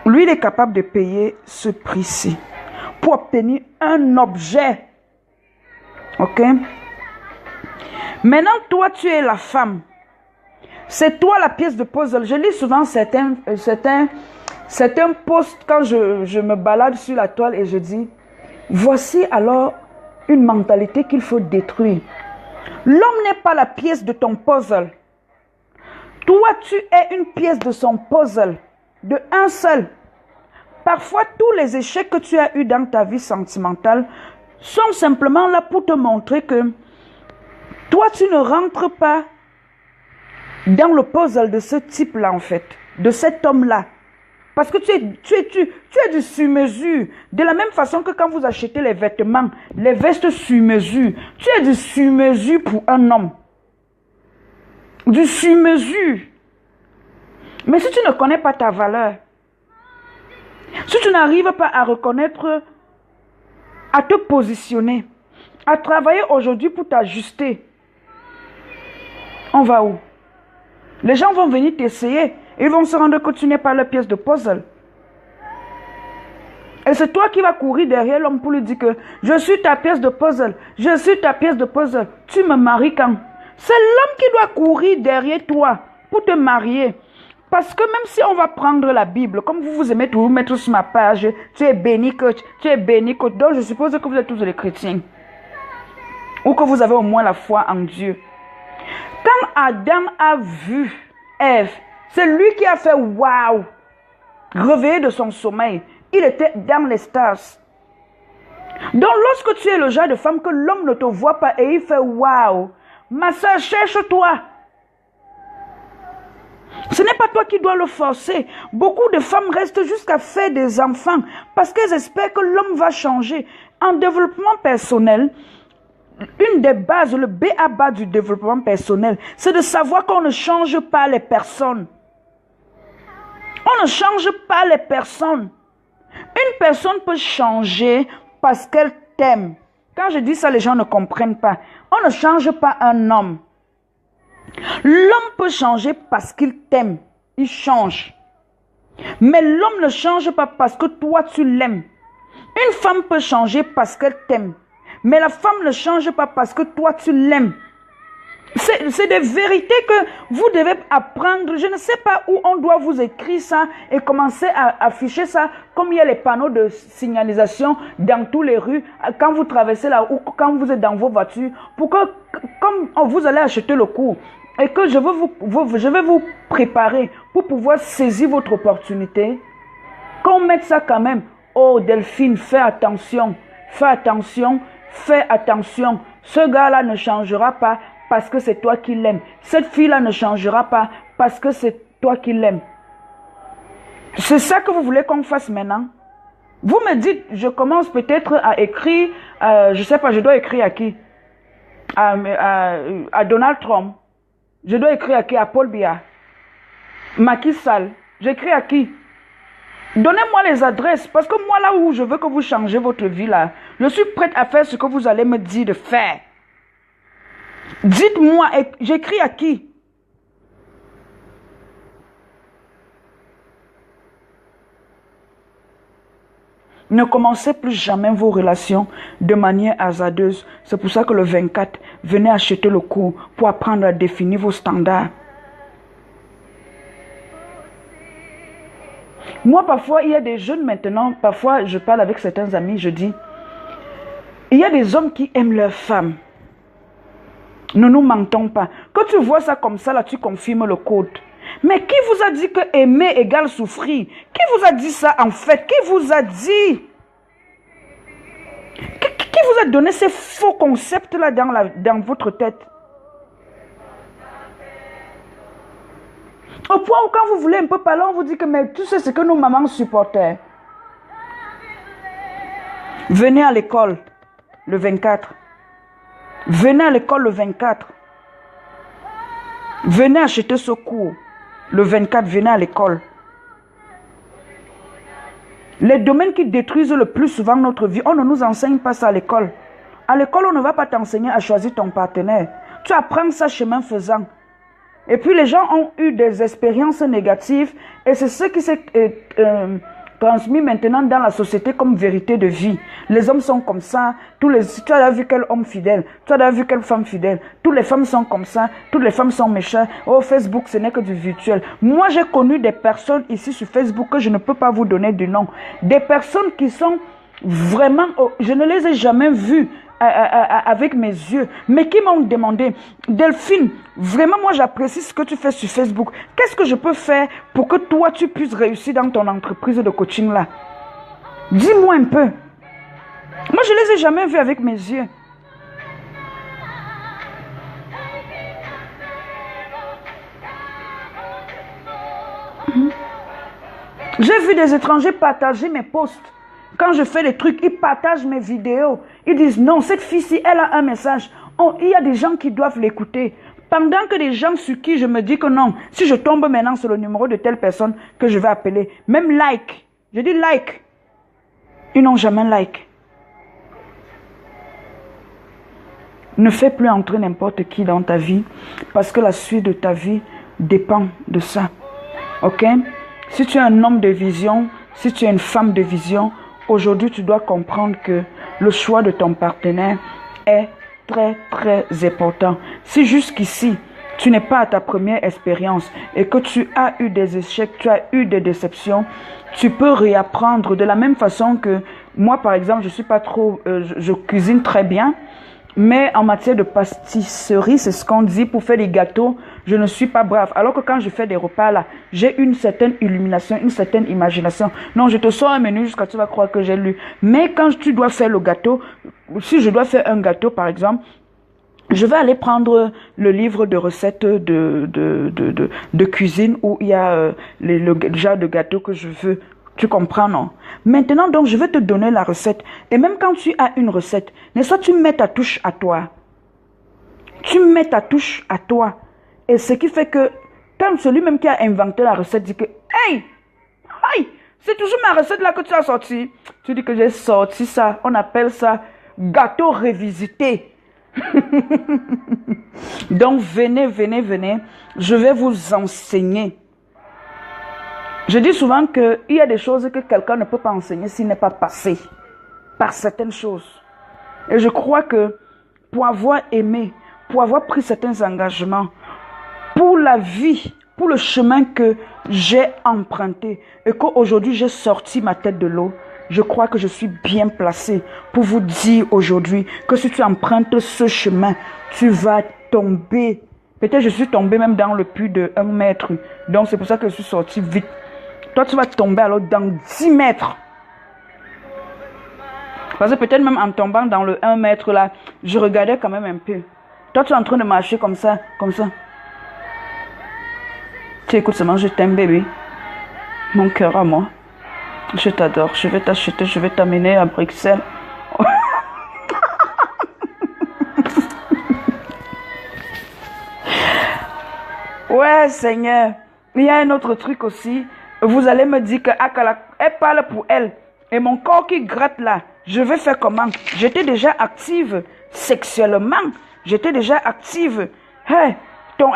Lui, il est capable de payer ce prix-ci pour obtenir un objet. Ok? Maintenant, toi, tu es la femme. C'est toi la pièce de puzzle. Je lis souvent certains posts quand je me balade sur la toile et je dis, voici alors une mentalité qu'il faut détruire. L'homme n'est pas la pièce de ton puzzle. Toi, tu es une pièce de son puzzle, de un seul. Parfois, tous les échecs que tu as eus dans ta vie sentimentale sont simplement là pour te montrer que toi, tu ne rentres pas dans le puzzle de ce type-là, en fait, de cet homme-là. Parce que tu es du sur-mesure. De la même façon que quand vous achetez les vêtements, les vestes sur-mesure, tu es du sur-mesure pour un homme. Du sur-mesure. Mais si tu ne connais pas ta valeur, si tu n'arrives pas à reconnaître, à te positionner, à travailler aujourd'hui pour t'ajuster, on va où? Les gens vont venir t'essayer. Ils vont se rendre compte que tu n'es pas la pièce de puzzle. Et c'est toi qui vas courir derrière l'homme pour lui dire que je suis ta pièce de puzzle. Je suis ta pièce de puzzle. Tu me maries quand? C'est l'homme qui doit courir derrière toi pour te marier. Parce que même si on va prendre la Bible, comme vous aimez toujours mettre sur ma page, tu es béni coach, tu es béni coach. Donc je suppose que vous êtes tous les chrétiens. Ou que vous avez au moins la foi en Dieu. Quand Adam a vu Ève C'est lui qui a fait waouh. Réveillé de son sommeil. Il était dans les stars. Donc lorsque tu es le genre de femme que l'homme ne te voit pas et il fait waouh, ma soeur, cherche-toi. Ce n'est pas toi qui dois le forcer. Beaucoup de femmes restent jusqu'à faire des enfants parce qu'elles espèrent que l'homme va changer. En développement personnel, une des bases, le B.A.B.A. du développement personnel, c'est de savoir qu'on ne change pas les personnes. On ne change pas les personnes. Une personne peut changer parce qu'elle t'aime. Quand je dis ça, les gens ne comprennent pas. On ne change pas un homme. L'homme peut changer parce qu'il t'aime. Il change. Mais l'homme ne change pas parce que toi, tu l'aimes. Une femme peut changer parce qu'elle t'aime. Mais la femme ne change pas parce que toi, tu l'aimes. C'est des vérités que vous devez apprendre. Je ne sais pas où on doit vous écrire ça et commencer à afficher ça comme il y a les panneaux de signalisation dans toutes les rues quand vous traversez là ou quand vous êtes dans vos voitures pour que comme vous allez acheter le cours et que je vais vous préparer pour pouvoir saisir votre opportunité. Qu'on mette ça quand même. Oh Delphine, fais attention, fais attention, fais attention. Ce gars-là ne changera pas parce que c'est toi qui l'aimes. Cette fille-là ne changera pas parce que c'est toi qui l'aimes. C'est ça que vous voulez qu'on fasse maintenant? Vous me dites, je commence peut-être à écrire, je ne sais pas, je dois écrire à qui? À Donald Trump. Je dois écrire à qui? À Paul Biya. Macky Sall. J'écris à qui? Donnez-moi les adresses, parce que moi, là où je veux que vous changez votre vie, là, je suis prête à faire ce que vous allez me dire de faire. Dites-moi, j'écris à qui? Ne commencez plus jamais vos relations de manière hasardeuse. C'est pour ça que le 24, venez acheter le cours pour apprendre à définir vos standards. Moi, parfois, il y a des jeunes maintenant, parfois, je parle avec certains amis, je dis, il y a des hommes qui aiment leurs femmes. Ne nous mentons pas. Quand tu vois ça comme ça, là, tu confirmes le code. Mais qui vous a dit que aimer égale souffrir? Qui vous a dit ça en fait? Qui vous a dit? Qui vous a donné ces faux concepts-là dans votre tête? Au point où quand vous voulez un peu parler, on vous dit que mais tu sais ce que nos mamans supportaient. Venez à l'école le 24. Venez à l'école le 24. Venez acheter ce cours. Le 24, venez à l'école. Les domaines qui détruisent le plus souvent notre vie, on ne nous enseigne pas ça à l'école. À l'école, on ne va pas t'enseigner à choisir ton partenaire. Tu apprends ça chemin faisant. Et puis les gens ont eu des expériences négatives et c'est ce qui s'est transmis maintenant dans la société comme vérité de vie. Les hommes sont comme ça, tu as vu quel homme fidèle, tu as vu quelle femme fidèle, toutes les femmes sont comme ça, toutes les femmes sont méchantes. Oh, Facebook, ce n'est que du virtuel. Moi, j'ai connu des personnes ici sur Facebook que je ne peux pas vous donner du nom. Des personnes qui sont vraiment, je ne les ai jamais vues avec mes yeux, mais qui m'ont demandé, Delphine, vraiment moi j'apprécie ce que tu fais sur Facebook. Qu'est-ce que je peux faire pour que toi tu puisses réussir dans ton entreprise de coaching là? Dis-moi un peu. Moi je les ai jamais vus avec mes yeux. J'ai vu des étrangers partager mes posts. Quand je fais des trucs, ils partagent mes vidéos. Ils disent non, cette fille-ci, elle a un message. Oh, il y a des gens qui doivent l'écouter. Pendant que des gens sur qui je me dis que non, si je tombe maintenant sur le numéro de telle personne que je vais appeler, même like, je dis like, ils n'ont jamais like. Ne fais plus entrer n'importe qui dans ta vie parce que la suite de ta vie dépend de ça. Ok? Si tu es un homme de vision, si tu es une femme de vision, aujourd'hui, tu dois comprendre que le choix de ton partenaire est très, très important. Si jusqu'ici, tu n'es pas à ta première expérience et que tu as eu des échecs, tu as eu des déceptions, tu peux réapprendre de la même façon que moi, par exemple, je suis pas trop, je cuisine très bien, mais en matière de pâtisserie, c'est ce qu'on dit pour faire des gâteaux, je ne suis pas brave. Alors que quand je fais des repas là, j'ai une certaine illumination, une certaine imagination. Non, je te sors un menu jusqu'à ce que tu vas croire que j'ai lu. Mais quand tu dois faire le gâteau, si je dois faire un gâteau par exemple, je vais aller prendre le livre de recettes de cuisine où il y a le genre de gâteau que je veux. Tu comprends, non? Maintenant, donc, je vais te donner la recette. Et même quand tu as une recette, n'est-ce pas, tu mets ta touche à toi. Tu mets ta touche à toi. Et ce qui fait que, quand celui même qui a inventé la recette dit que, hey, c'est toujours ma recette là que tu as sorti. Tu dis que j'ai sorti ça. On appelle ça gâteau revisité. Donc venez, je vais vous enseigner. Je dis souvent qu'il y a des choses que quelqu'un ne peut pas enseigner s'il n'est pas passé par certaines choses. Et je crois que pour avoir aimé, pour avoir pris certains engagements, pour la vie, pour le chemin que j'ai emprunté et qu'aujourd'hui j'ai sorti ma tête de l'eau, je crois que je suis bien placée pour vous dire aujourd'hui que si tu empruntes ce chemin, tu vas tomber. Peut-être je suis tombée même dans le puits de 1 mètre. Donc c'est pour ça que je suis sortie vite. Toi, tu vas tomber alors dans 10 mètres. Parce que peut-être même en tombant dans le 1 mètre là, je regardais quand même un peu. Toi, tu es en train de marcher comme ça, comme ça. Tu écoutes seulement, je t'aime bébé. Mon cœur à moi. Je t'adore, je vais t'acheter, je vais t'amener à Bruxelles. Ouais, Seigneur. Il y a un autre truc aussi. Vous allez me dire que Akala, elle parle pour elle. Et mon corps qui gratte là, je vais faire comment? J'étais déjà active sexuellement. J'étais déjà active. Hey,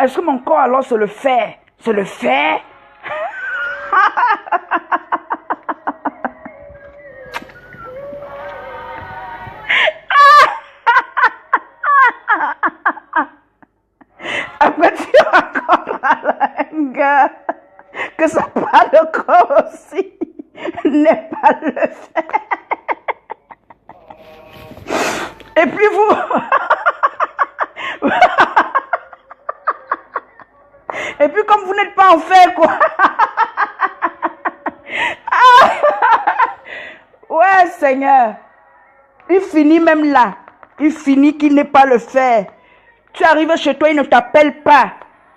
est-ce que mon corps alors se le fait? Se le fait? Après, tu rencontreras un gars que ça parle de corps aussi n'est pas le fait. Et puis vous... Et puis comme vous n'êtes pas en fait, quoi. Ouais, Seigneur. Il finit même là. Il finit qu'il n'est pas le fait. Tu arrives chez toi, il ne t'appelle pas.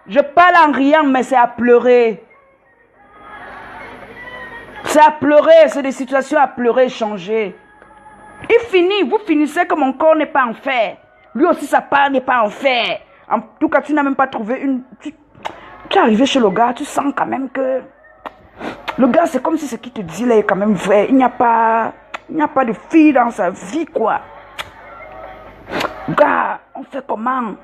Je parle en riant, mais c'est à pleurer. C'est à pleurer, c'est des situations à pleurer, changer. Il finit, vous finissez que mon corps n'est pas en fer. Lui aussi, sa part n'est pas en fer. En tout cas, tu n'as même pas trouvé une... Tu es arrivé chez le gars, tu sens quand même que... Le gars, c'est comme si ce qu'il te dit là est quand même vrai. Il n'y a pas de fille dans sa vie, quoi. Gars, on fait comment?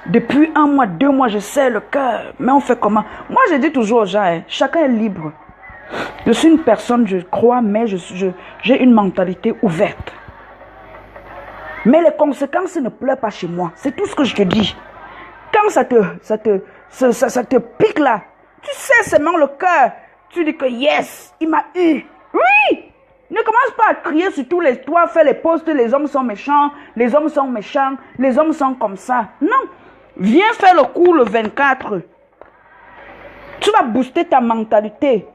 Depuis 1 mois, 2 mois, je sais le cœur. Mais on fait comment? Moi, je dis toujours aux gens, hein, chacun est libre. Je suis une personne, je crois, mais j'ai une mentalité ouverte. Mais les conséquences ne pleurent pas chez moi. C'est tout ce que je te dis. Quand ça te pique là, tu sais seulement le cœur. Tu dis que yes, il m'a eu. Oui! Ne commence pas à crier sur tous les toits, faire les posts, les hommes sont méchants, les hommes sont méchants, les hommes sont comme ça. Non. Viens faire le cours le 24. Tu vas booster ta mentalité.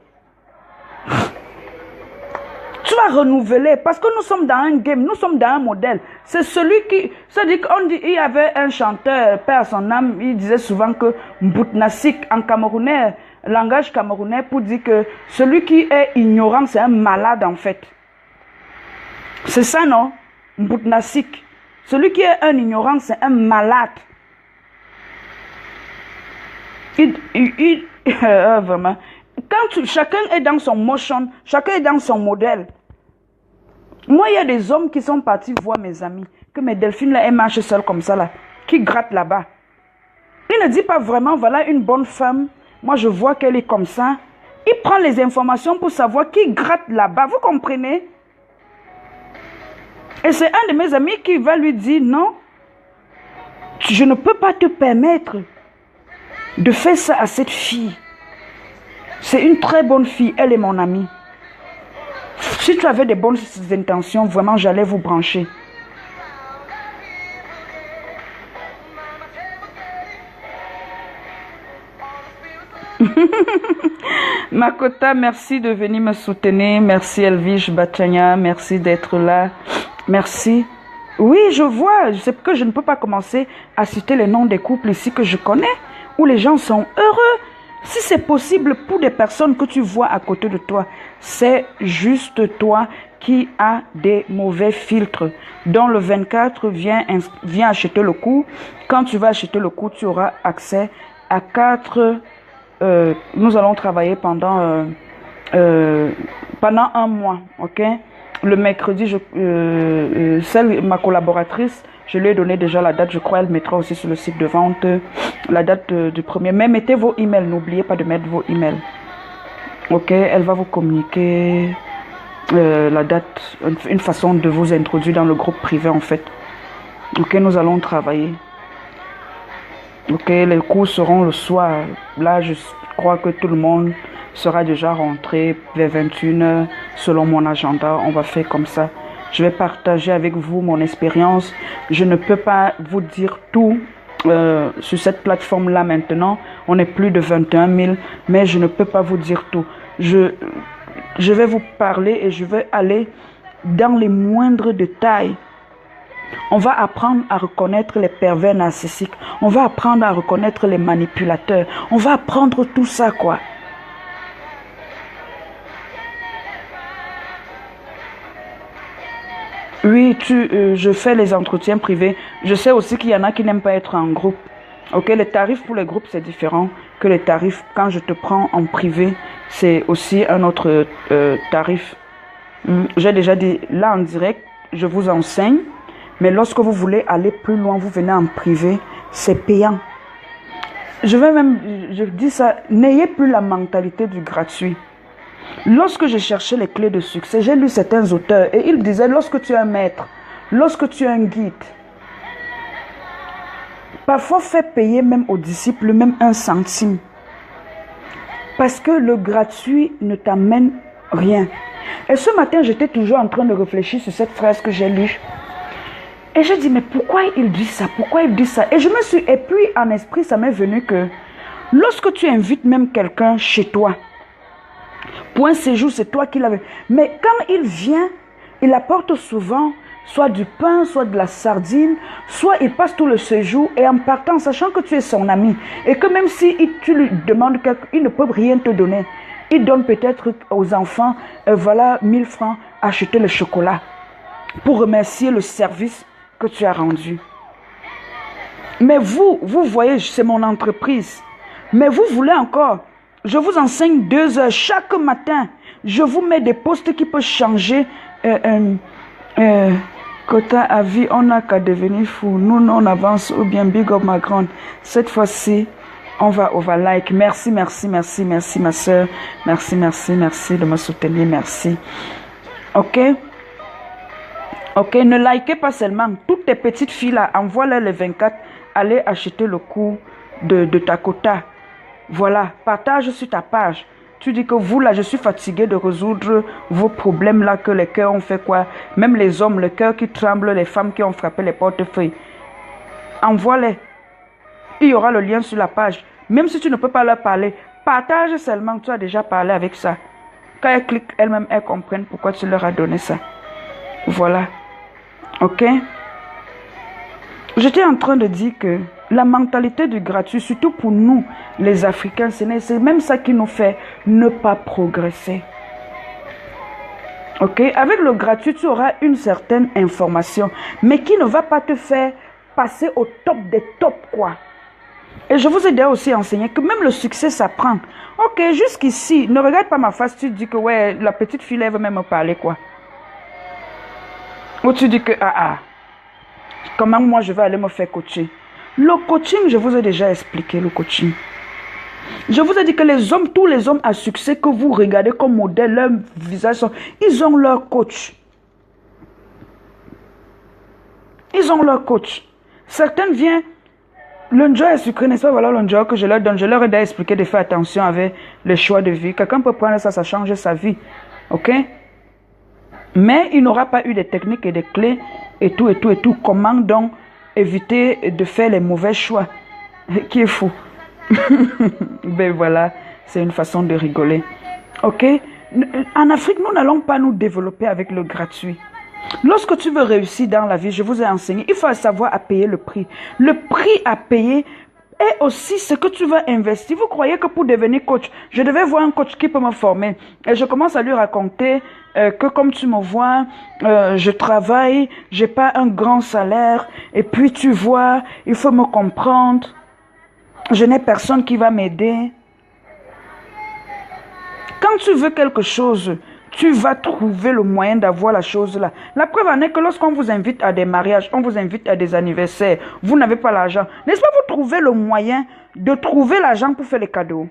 Tu vas renouveler parce que nous sommes dans un game, nous sommes dans un modèle. C'est celui qui... C'est-à-dire qu'on dit, il y avait un chanteur, père à son âme, il disait souvent que Mboutnassik en camerounais, langage camerounais, pour dire que celui qui est ignorant, c'est un malade en fait. C'est ça, non? Mboutnassik. Celui qui est un ignorant, c'est un malade. Vraiment. Quand chacun est dans son motion, chacun est dans son modèle. Moi, il y a des hommes qui sont partis voir mes amis, que mes delphines là, elles marchent seules comme ça là, qui grattent là-bas. Il ne dit pas vraiment, voilà une bonne femme, moi je vois qu'elle est comme ça. Il prend les informations pour savoir qui gratte là-bas, vous comprenez? Et c'est un de mes amis qui va lui dire, non, je ne peux pas te permettre de faire ça à cette fille. C'est une très bonne fille, elle est mon amie. Si tu avais des bonnes intentions, vraiment, j'allais vous brancher. Makota, merci de venir me soutenir. Merci Elvige Bachania, merci d'être là. Merci. Oui, je vois. C'est que je ne peux pas commencer à citer les noms des couples ici que je connais, où les gens sont heureux. Si c'est possible pour des personnes que tu vois à côté de toi, c'est juste toi qui as des mauvais filtres. Dans le 24, viens acheter le coup. Quand tu vas acheter le coup, tu auras accès à 4... nous allons travailler pendant un mois, ok? Le mercredi, ma collaboratrice, je lui ai donné déjà la date, je crois, elle mettra aussi sur le site de vente la date du premier. Mais mettez vos emails, n'oubliez pas de mettre vos emails. Ok, elle va vous communiquer la date, une façon de vous introduire dans le groupe privé en fait. Ok, nous allons travailler. Ok, les cours seront le soir. Là, je crois que tout le monde sera déjà rentré vers 21h selon mon agenda. On va faire comme ça. Je vais partager avec vous mon expérience. Je ne peux pas vous dire tout sur cette plateforme-là maintenant. On est plus de 21 000, mais je ne peux pas vous dire tout. Je vais vous parler et je vais aller dans les moindres détails. On va apprendre à reconnaître les pervers narcissiques. On va apprendre à reconnaître les manipulateurs. On va apprendre tout ça, quoi. Oui, je fais les entretiens privés. Je sais aussi qu'il y en a qui n'aiment pas être en groupe. Ok, les tarifs pour les groupes, c'est différent que les tarifs quand je te prends en privé. C'est aussi un autre tarif. J'ai déjà dit, là en direct, je vous enseigne. Mais lorsque vous voulez aller plus loin, vous venez en privé, c'est payant. Je dis ça, n'ayez plus la mentalité du gratuit. Lorsque je cherchais les clés de succès, j'ai lu certains auteurs et ils disaient, lorsque tu es un maître, lorsque tu es un guide, parfois fais payer même aux disciples, même 1 centime. Parce que le gratuit ne t'amène rien. Et ce matin, j'étais toujours en train de réfléchir sur cette phrase que j'ai lue. Et j'ai dit, mais pourquoi il dit ça? Pourquoi il dit ça? Et puis en esprit, ça m'est venu que lorsque tu invites même quelqu'un chez toi, pour un séjour, c'est toi qui l'avais. Mais quand il vient, il apporte souvent soit du pain, soit de la sardine, soit il passe tout le séjour et en partant, sachant que tu es son ami et que même si tu lui demandes quelque chose, il ne peut rien te donner. Il donne peut-être aux enfants, voilà 1000 francs, acheter le chocolat pour remercier le service que tu as rendu. Mais vous voyez, c'est mon entreprise. Mais vous voulez encore, je vous enseigne 2 heures chaque matin. Je vous mets des postes qui peuvent changer. Quota à vie, on n'a qu'à devenir fou. Nous, on avance ou bien big up ma grande. Cette fois-ci, on va like. Merci ma soeur. Merci de me soutenir. Merci. Ok? Ok, ne likez pas seulement. Toutes tes petites filles là, envoie-leur les 24. Allez acheter le cours de ta quota. Voilà, partage sur ta page. Tu dis que vous là, je suis fatigué de résoudre vos problèmes là, que les cœurs ont fait quoi. Même les hommes, le cœur qui tremble, les femmes qui ont frappé les portefeuilles. Envoie-les. Il y aura le lien sur la page. Même si tu ne peux pas leur parler, partage seulement. Tu as déjà parlé avec ça. Quand elles cliquent, elles-mêmes, elles comprennent pourquoi tu leur as donné ça. Voilà. Ok? J'étais en train de dire que la mentalité du gratuit, surtout pour nous, les Africains, c'est même ça qui nous fait ne pas progresser. Ok? Avec le gratuit, tu auras une certaine information, mais qui ne va pas te faire passer au top des tops, quoi. Et je vous ai déjà aussi enseigné que même le succès s'apprend. Ok, jusqu'ici, ne regarde pas ma face, tu dis que ouais, la petite fille, elle veut même me parler, quoi. Ou tu dis que, comment moi je vais aller me faire coacher? Le coaching, je vous ai déjà expliqué le coaching. Je vous ai dit que les hommes, tous les hommes à succès que vous regardez comme modèle, leur visage, ils ont leur coach. Ils ont leur coach. Certains viennent, l'enjoy est sucré, n'est-ce pas? Voilà l'enjoy que je leur donne. Je leur ai déjà expliqué de faire attention avec les choix de vie. Quelqu'un peut prendre ça, ça change sa vie. Ok? Mais il n'aura pas eu des techniques et des clés et tout. Comment donc éviter de faire les mauvais choix? Qui est fou. Ben voilà. c'est une façon de rigoler. Ok? En Afrique, nous n'allons pas nous développer avec le gratuit. Lorsque tu veux réussir dans la vie, je vous ai enseigné, il faut savoir à payer le prix. Le prix à payer est aussi ce que tu vas investir. Vous croyez que pour devenir coach, je devais voir un coach qui peut me former. Et je commence à lui raconter que comme tu me vois, je travaille, j'ai pas un grand salaire. Et puis tu vois, il faut me comprendre. Je n'ai personne qui va m'aider. Quand tu veux quelque chose, tu vas trouver le moyen d'avoir la chose là. La preuve en est que lorsqu'on vous invite à des mariages, on vous invite à des anniversaires, vous n'avez pas l'argent. N'est-ce pas vous trouvez le moyen de trouver l'argent pour faire les cadeaux?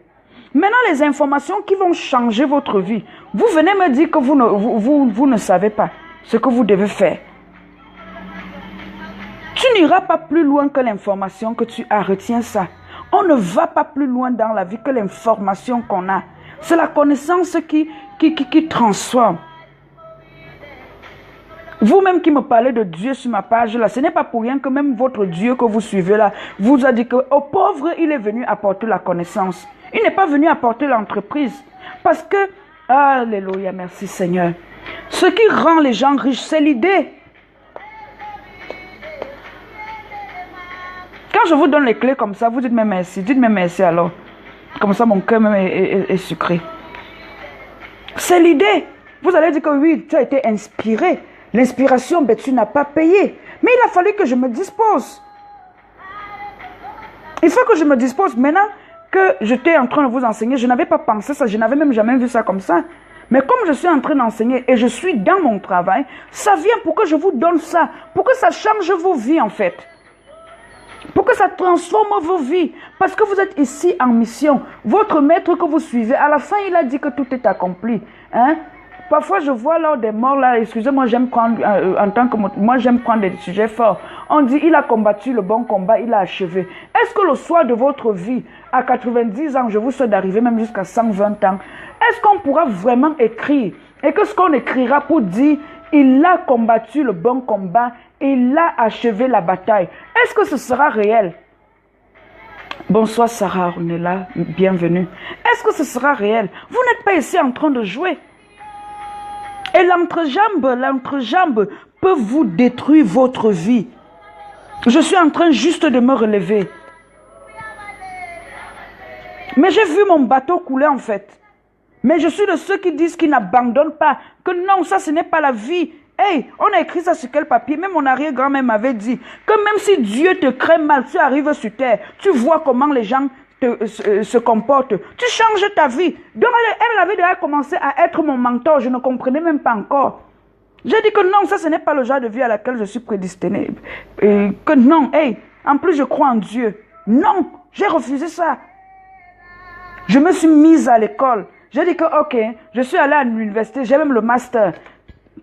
Maintenant, les informations qui vont changer votre vie, vous venez me dire que vous ne savez pas ce que vous devez faire. Tu n'iras pas plus loin que l'information que tu as, retiens ça. On ne va pas plus loin dans la vie que l'information qu'on a. C'est la connaissance qui transforme. Vous-même qui me parlez de Dieu sur ma page là, ce n'est pas pour rien que même votre Dieu que vous suivez là, vous a dit que aux pauvres, il est venu apporter la connaissance. Il n'est pas venu apporter l'entreprise. Parce que, alléluia, merci Seigneur. Ce qui rend les gens riches, c'est l'idée. Quand je vous donne les clés comme ça, vous dites mais merci. Dites mais merci alors. Comme ça, mon cœur même est sucré. C'est l'idée. Vous allez dire que oui, tu as été inspiré. L'inspiration, ben, tu n'as pas payé. Mais il a fallu que je me dispose. Il faut que je me dispose. Maintenant que j'étais en train de vous enseigner, je n'avais pas pensé ça. Je n'avais même jamais vu ça comme ça. Mais comme je suis en train d'enseigner et je suis dans mon travail, ça vient pour que je vous donne ça. Pour que ça change vos vies en fait. Pour que ça transforme vos vies. Parce que vous êtes ici en mission. Votre maître que vous suivez, à la fin, il a dit que tout est accompli. Hein? Parfois, je vois lors des morts, là, excusez-moi, j'aime prendre, en tant que moi, j'aime prendre des sujets forts. On dit, il a combattu le bon combat, il a achevé. Est-ce que le soir de votre vie, à 90 ans, je vous souhaite d'arriver même jusqu'à 120 ans, est-ce qu'on pourra vraiment écrire? Et que ce qu'on écrira pour dire, il a combattu le bon combat, il a achevé la bataille. Est-ce que ce sera réel? Bonsoir Sarah, on est là, bienvenue. Est-ce que ce sera réel? Vous n'êtes pas ici en train de jouer. Et l'entrejambe peut vous détruire votre vie. Je suis en train juste de me relever. Mais j'ai vu mon bateau couler en fait. Mais je suis de ceux qui disent qu'ils n'abandonnent pas. Que non, ça ce n'est pas la vie. Hey, on a écrit ça sur quel papier? Même mon arrière-grand-mère m'avait dit que même si Dieu te crée mal, tu arrives sur terre, tu vois comment les gens se comportent. Tu changes ta vie. Donc elle avait déjà commencé à être mon mentor. Je ne comprenais même pas encore. J'ai dit que non, ça ce n'est pas le genre de vie à laquelle je suis prédestinée. Et que non, hey, en plus je crois en Dieu. Non, j'ai refusé ça. Je me suis mise à l'école. J'ai dit que ok, je suis allée à l'université, j'ai même le master.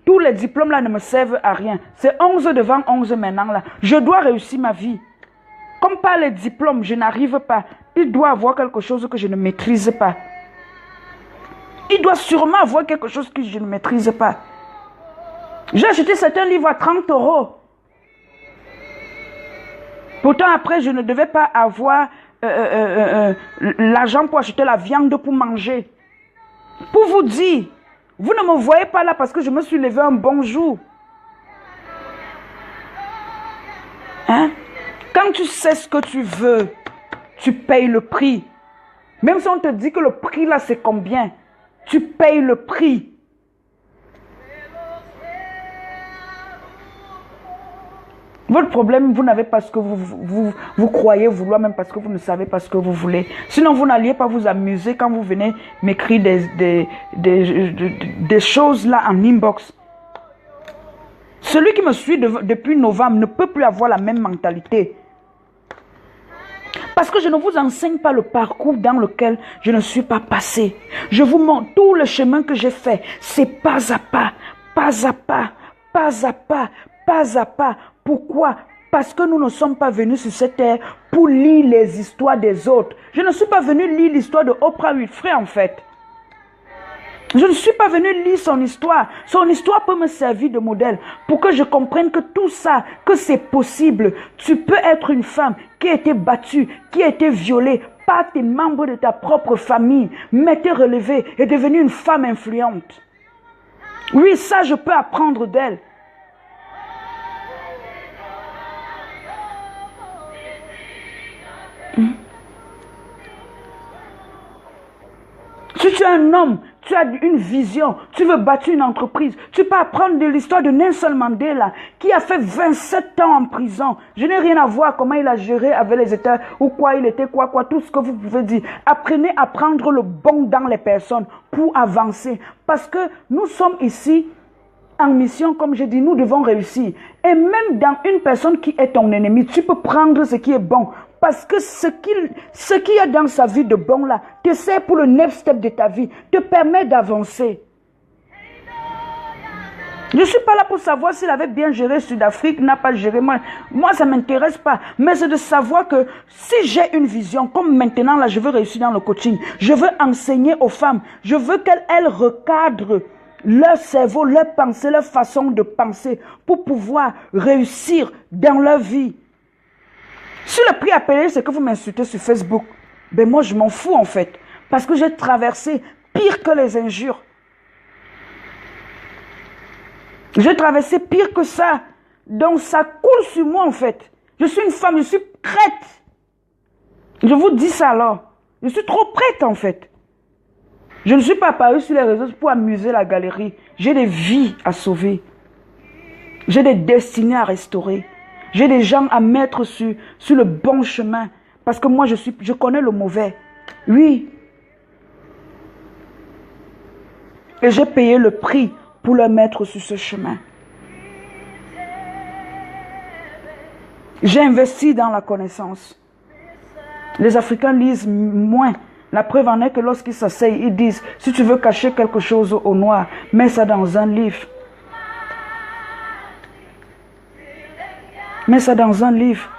Tous les diplômes là ne me servent à rien. C'est 11 devant 11 maintenant là. Je dois réussir ma vie. Comme par les diplômes, je n'arrive pas. Il doit avoir quelque chose que je ne maîtrise pas. Il doit sûrement avoir quelque chose que je ne maîtrise pas. J'ai acheté certains livres à 30 €. Pourtant après, je ne devais pas avoir l'argent pour acheter la viande pour manger. Pour vous dire, vous ne me voyez pas là parce que je me suis levé un bon jour. Hein? Quand tu sais ce que tu veux, tu payes le prix. Même si on te dit que le prix là c'est combien, tu payes le prix. Votre problème, vous n'avez pas ce que vous croyez vouloir, même parce que vous ne savez pas ce que vous voulez. Sinon, vous n'alliez pas vous amuser quand vous venez m'écrire des choses là en inbox. Celui qui me suit depuis novembre ne peut plus avoir la même mentalité. Parce que je ne vous enseigne pas le parcours dans lequel je ne suis pas passé. Je vous montre tout le chemin que j'ai fait. C'est pas à pas, pas à pas, pas à pas, pas à pas. Pourquoi? Parce que nous ne sommes pas venus sur cette terre pour lire les histoires des autres. Je ne suis pas venu lire l'histoire de Oprah Winfrey en fait. Je ne suis pas venu lire son histoire. Son histoire peut me servir de modèle pour que je comprenne que tout ça, que c'est possible. Tu peux être une femme qui a été battue, qui a été violée par tes membres de ta propre famille, mais t'es relevée et devenue une femme influente. Oui, ça, je peux apprendre d'elle. Si tu es un homme, tu as une vision, tu veux bâtir une entreprise, tu peux apprendre de l'histoire de Nelson Mandela qui a fait 27 ans en prison. Je n'ai rien à voir comment il a géré avec les États ou quoi il était, quoi, tout ce que vous pouvez dire. Apprenez à prendre le bon dans les personnes pour avancer. Parce que nous sommes ici en mission, comme je dis, nous devons réussir. Et même dans une personne qui est ton ennemi, tu peux prendre ce qui est bon. Parce que ce qu'il y a dans sa vie de bon là, te sert pour le next step de ta vie, te permet d'avancer. Je ne suis pas là pour savoir s'il avait bien géré Sud-Afrique, n'a pas géré. Moi ça ne m'intéresse pas. Mais c'est de savoir que si j'ai une vision, comme maintenant là, je veux réussir dans le coaching, je veux enseigner aux femmes, je veux qu'elles recadrent leur cerveau, leur pensée, leur façon de penser pour pouvoir réussir dans leur vie. Si le prix à payer, c'est que vous m'insultez sur Facebook, ben moi je m'en fous en fait. Parce que j'ai traversé pire que les injures. J'ai traversé pire que ça. Donc ça coule sur moi en fait. Je suis une femme, je suis prête. Je vous dis ça alors. Je suis trop prête en fait. Je ne suis pas apparue sur les réseaux pour amuser la galerie. J'ai des vies à sauver. J'ai des destinées à restaurer. J'ai des gens à mettre sur le bon chemin. Parce que moi, je connais le mauvais. Oui. Et j'ai payé le prix pour le mettre sur ce chemin. J'ai investi dans la connaissance. Les Africains lisent moins. La preuve en est que lorsqu'ils s'asseyent, ils disent, si tu veux cacher quelque chose au noir, mets ça dans un livre. Mets ça dans un livre.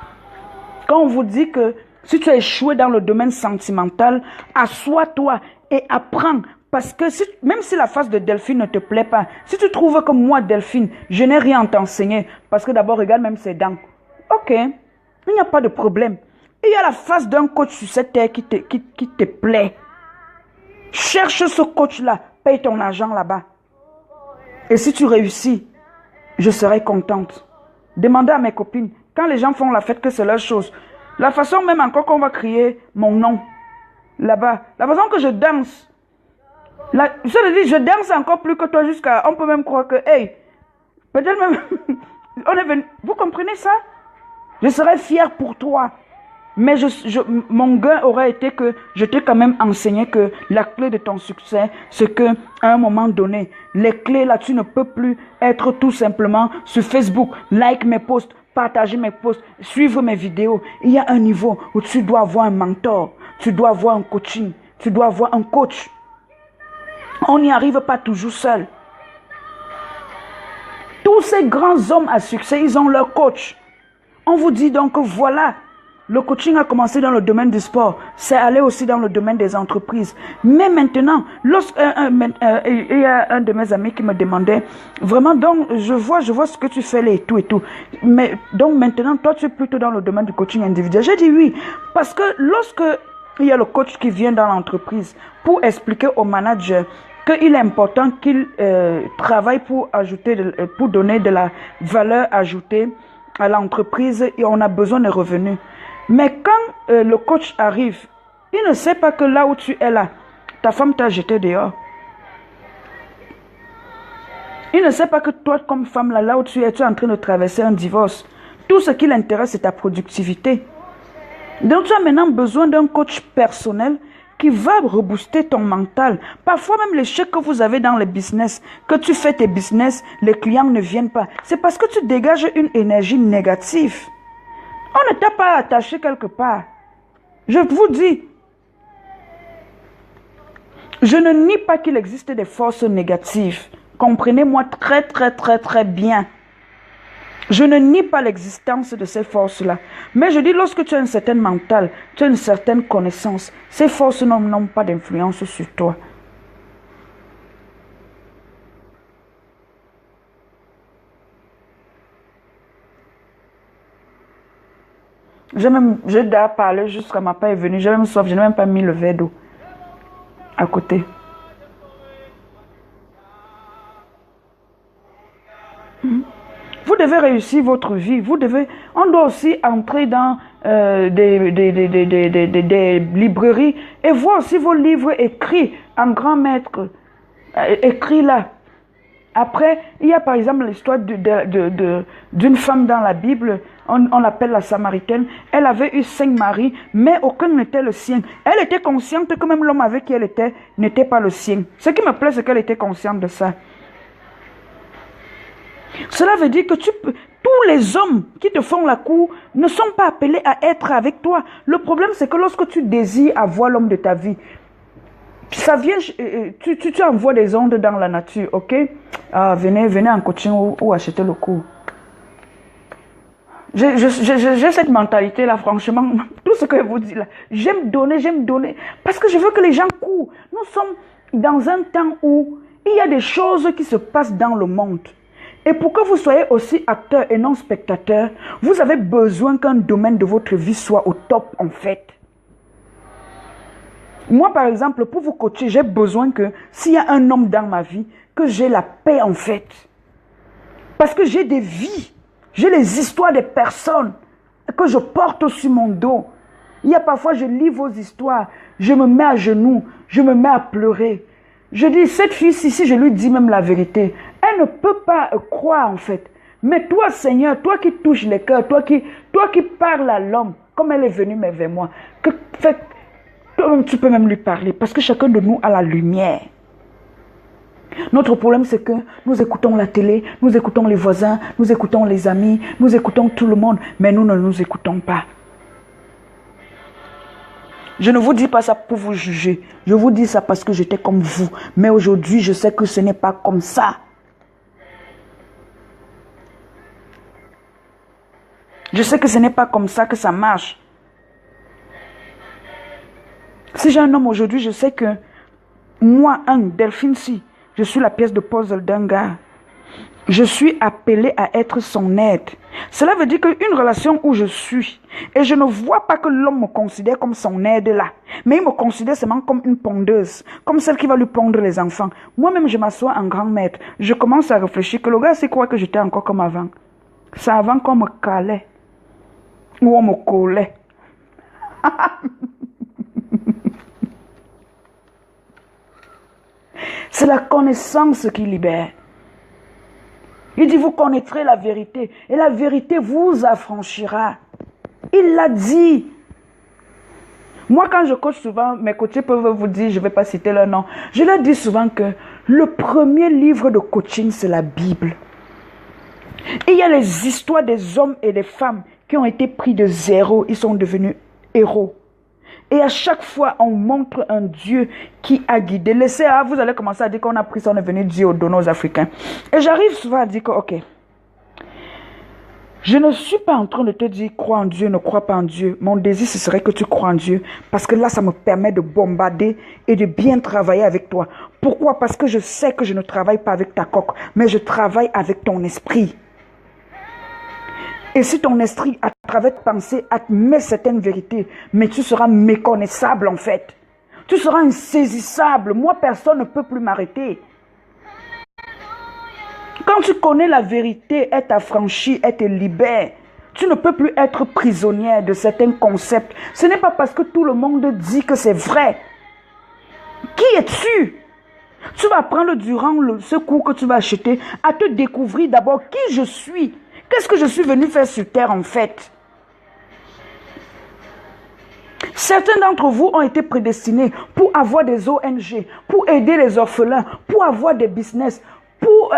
Quand on vous dit que si tu as échoué dans le domaine sentimental, assois-toi et apprends. Parce que même si la face de Delphine ne te plaît pas, si tu trouves que moi, Delphine, je n'ai rien à t'enseigner, parce que d'abord, regarde même ses dents. Ok, il n'y a pas de problème. Il y a la face d'un coach sur cette terre qui te plaît. Cherche ce coach-là, paye ton argent là-bas. Et si tu réussis, je serai contente. Demandez à mes copines, quand les gens font la fête, que c'est leur chose. La façon même encore qu'on va crier mon nom, là-bas. La façon que je danse. Je danse encore plus que toi jusqu'à... On peut même croire que, hey, peut-être même... on est venu, vous comprenez ça? Je serais fière pour toi. Mais mon gain aurait été que je t'ai quand même enseigné que la clé de ton succès, c'est qu'à un moment donné, les clés là, tu ne peux plus être tout simplement sur Facebook, like mes posts, partager mes posts, suivre mes vidéos. Il y a un niveau où tu dois avoir un mentor, tu dois avoir un coaching, tu dois avoir un coach. On n'y arrive pas toujours seul. Tous ces grands hommes à succès, ils ont leur coach. On vous dit donc que voilà, le coaching a commencé dans le domaine du sport, c'est allé aussi dans le domaine des entreprises. Mais maintenant, il y a un de mes amis qui me demandait, vraiment, donc je vois ce que tu fais là et tout. Mais donc maintenant, toi tu es plutôt dans le domaine du coaching individuel. J'ai dit oui, parce que lorsque il y a le coach qui vient dans l'entreprise pour expliquer au manager qu'il est important qu'il travaille pour donner de la valeur ajoutée à l'entreprise et on a besoin de revenus. Mais quand le coach arrive, il ne sait pas que là où tu es là, ta femme t'a jeté dehors. Il ne sait pas que toi, comme femme, là où tu es en train de traverser un divorce. Tout ce qui l'intéresse, c'est ta productivité. Donc tu as maintenant besoin d'un coach personnel qui va rebooster ton mental. Parfois même l'échec que vous avez dans le business, que tu fais tes business, les clients ne viennent pas. C'est parce que tu dégages une énergie négative. On ne t'a pas attaché quelque part. Je vous dis, je ne nie pas qu'il existe des forces négatives. Comprenez-moi très bien. Je ne nie pas l'existence de ces forces-là. Mais je dis, lorsque tu as un certain mental, tu as une certaine connaissance, ces forces n'ont pas d'influence sur toi. J'ai déjà parlé jusqu'à ma part est venue. J'ai même soif, je n'ai même pas mis le verre d'eau à côté. Vous devez réussir votre vie. On doit aussi entrer dans des librairies et voir aussi vos livres écrits en grand maître, écrits là. Après, il y a par exemple l'histoire d'une femme dans la Bible, on l'appelle la Samaritaine. Elle avait eu 5 maris, mais aucun n'était le sien. Elle était consciente que même l'homme avec qui elle était n'était pas le sien. Ce qui me plaît, c'est qu'elle était consciente de ça. Cela veut dire que tous les hommes qui te font la cour ne sont pas appelés à être avec toi. Le problème, c'est que lorsque tu désires avoir l'homme de ta vie, ça vient, tu envoies des ondes dans la nature, ok? Ah, venez en coaching ou achetez le cours. J'ai cette mentalité-là, franchement. Tout ce que je vous dis là, j'aime donner. Parce que je veux que les gens courent. Nous sommes dans un temps où il y a des choses qui se passent dans le monde. Et pour que vous soyez aussi acteur et non spectateur, vous avez besoin qu'un domaine de votre vie soit au top en fait. Moi par exemple, pour vous coacher, j'ai besoin que s'il y a un homme dans ma vie, que j'ai la paix en fait. Parce que j'ai des vies, j'ai les histoires des personnes que je porte sur mon dos. Il y a parfois, je lis vos histoires, je me mets à genoux, je me mets à pleurer. Je dis, cette fille-ci, si je lui dis même la vérité, elle ne peut pas croire en fait. Mais toi, Seigneur, toi qui touches les cœurs, toi qui parles à l'homme, comme elle est venue vers moi, toi-même tu peux même lui parler, parce que chacun de nous a la lumière. Notre problème, c'est que nous écoutons la télé, nous écoutons les voisins, nous écoutons les amis, nous écoutons tout le monde, mais nous ne nous écoutons pas. Je ne vous dis pas ça pour vous juger. Je vous dis ça parce que j'étais comme vous. Mais aujourd'hui, je sais que ce n'est pas comme ça. Je sais que ce n'est pas comme ça que ça marche. Si j'ai un homme aujourd'hui, je sais que moi, Delphine, si, je suis la pièce de puzzle d'un gars. Je suis appelée à être son aide. Cela veut dire qu'une relation où je suis, et je ne vois pas que l'homme me considère comme son aide là, mais il me considère seulement comme une pondeuse, comme celle qui va lui pondre les enfants. Moi-même, je m'assois en grand maître. Je commence à réfléchir que le gars, c'est quoi que j'étais encore comme avant. C'est avant qu'on me calait, ou on me collait. C'est la connaissance qui libère. Il dit, vous connaîtrez la vérité et la vérité vous affranchira. Il l'a dit. Moi, quand je coach souvent, mes coachés peuvent vous dire, je ne vais pas citer leur nom, je leur dis souvent que le premier livre de coaching, c'est la Bible. Et il y a les histoires des hommes et des femmes qui ont été pris de zéro, ils sont devenus héros. Et à chaque fois, on montre un Dieu qui a guidé. Vous allez commencer à dire qu'on a pris ça, on est venu Dieu donner aux Africains. Et j'arrive souvent à dire que, ok, je ne suis pas en train de te dire crois en Dieu, ne crois pas en Dieu. Mon désir, ce serait que tu crois en Dieu. Parce que là, ça me permet de bombarder et de bien travailler avec toi. Pourquoi? Parce que je sais que je ne travaille pas avec ta coque, mais je travaille avec ton esprit. Et si ton esprit, à travers ta pensée, admet certaines vérités, mais tu seras méconnaissable en fait. Tu seras insaisissable. Moi, personne ne peut plus m'arrêter. Quand tu connais la vérité, elle t'affranchit, elle te libère. Tu ne peux plus être prisonnière de certains concepts. Ce n'est pas parce que tout le monde dit que c'est vrai. Qui es-tu? Tu vas apprendre durant ce cours que tu vas acheter à te découvrir d'abord qui je suis. Qu'est-ce que je suis venu faire sur terre en fait? Certains d'entre vous ont été prédestinés pour avoir des ONG, pour aider les orphelins, pour avoir des business, pour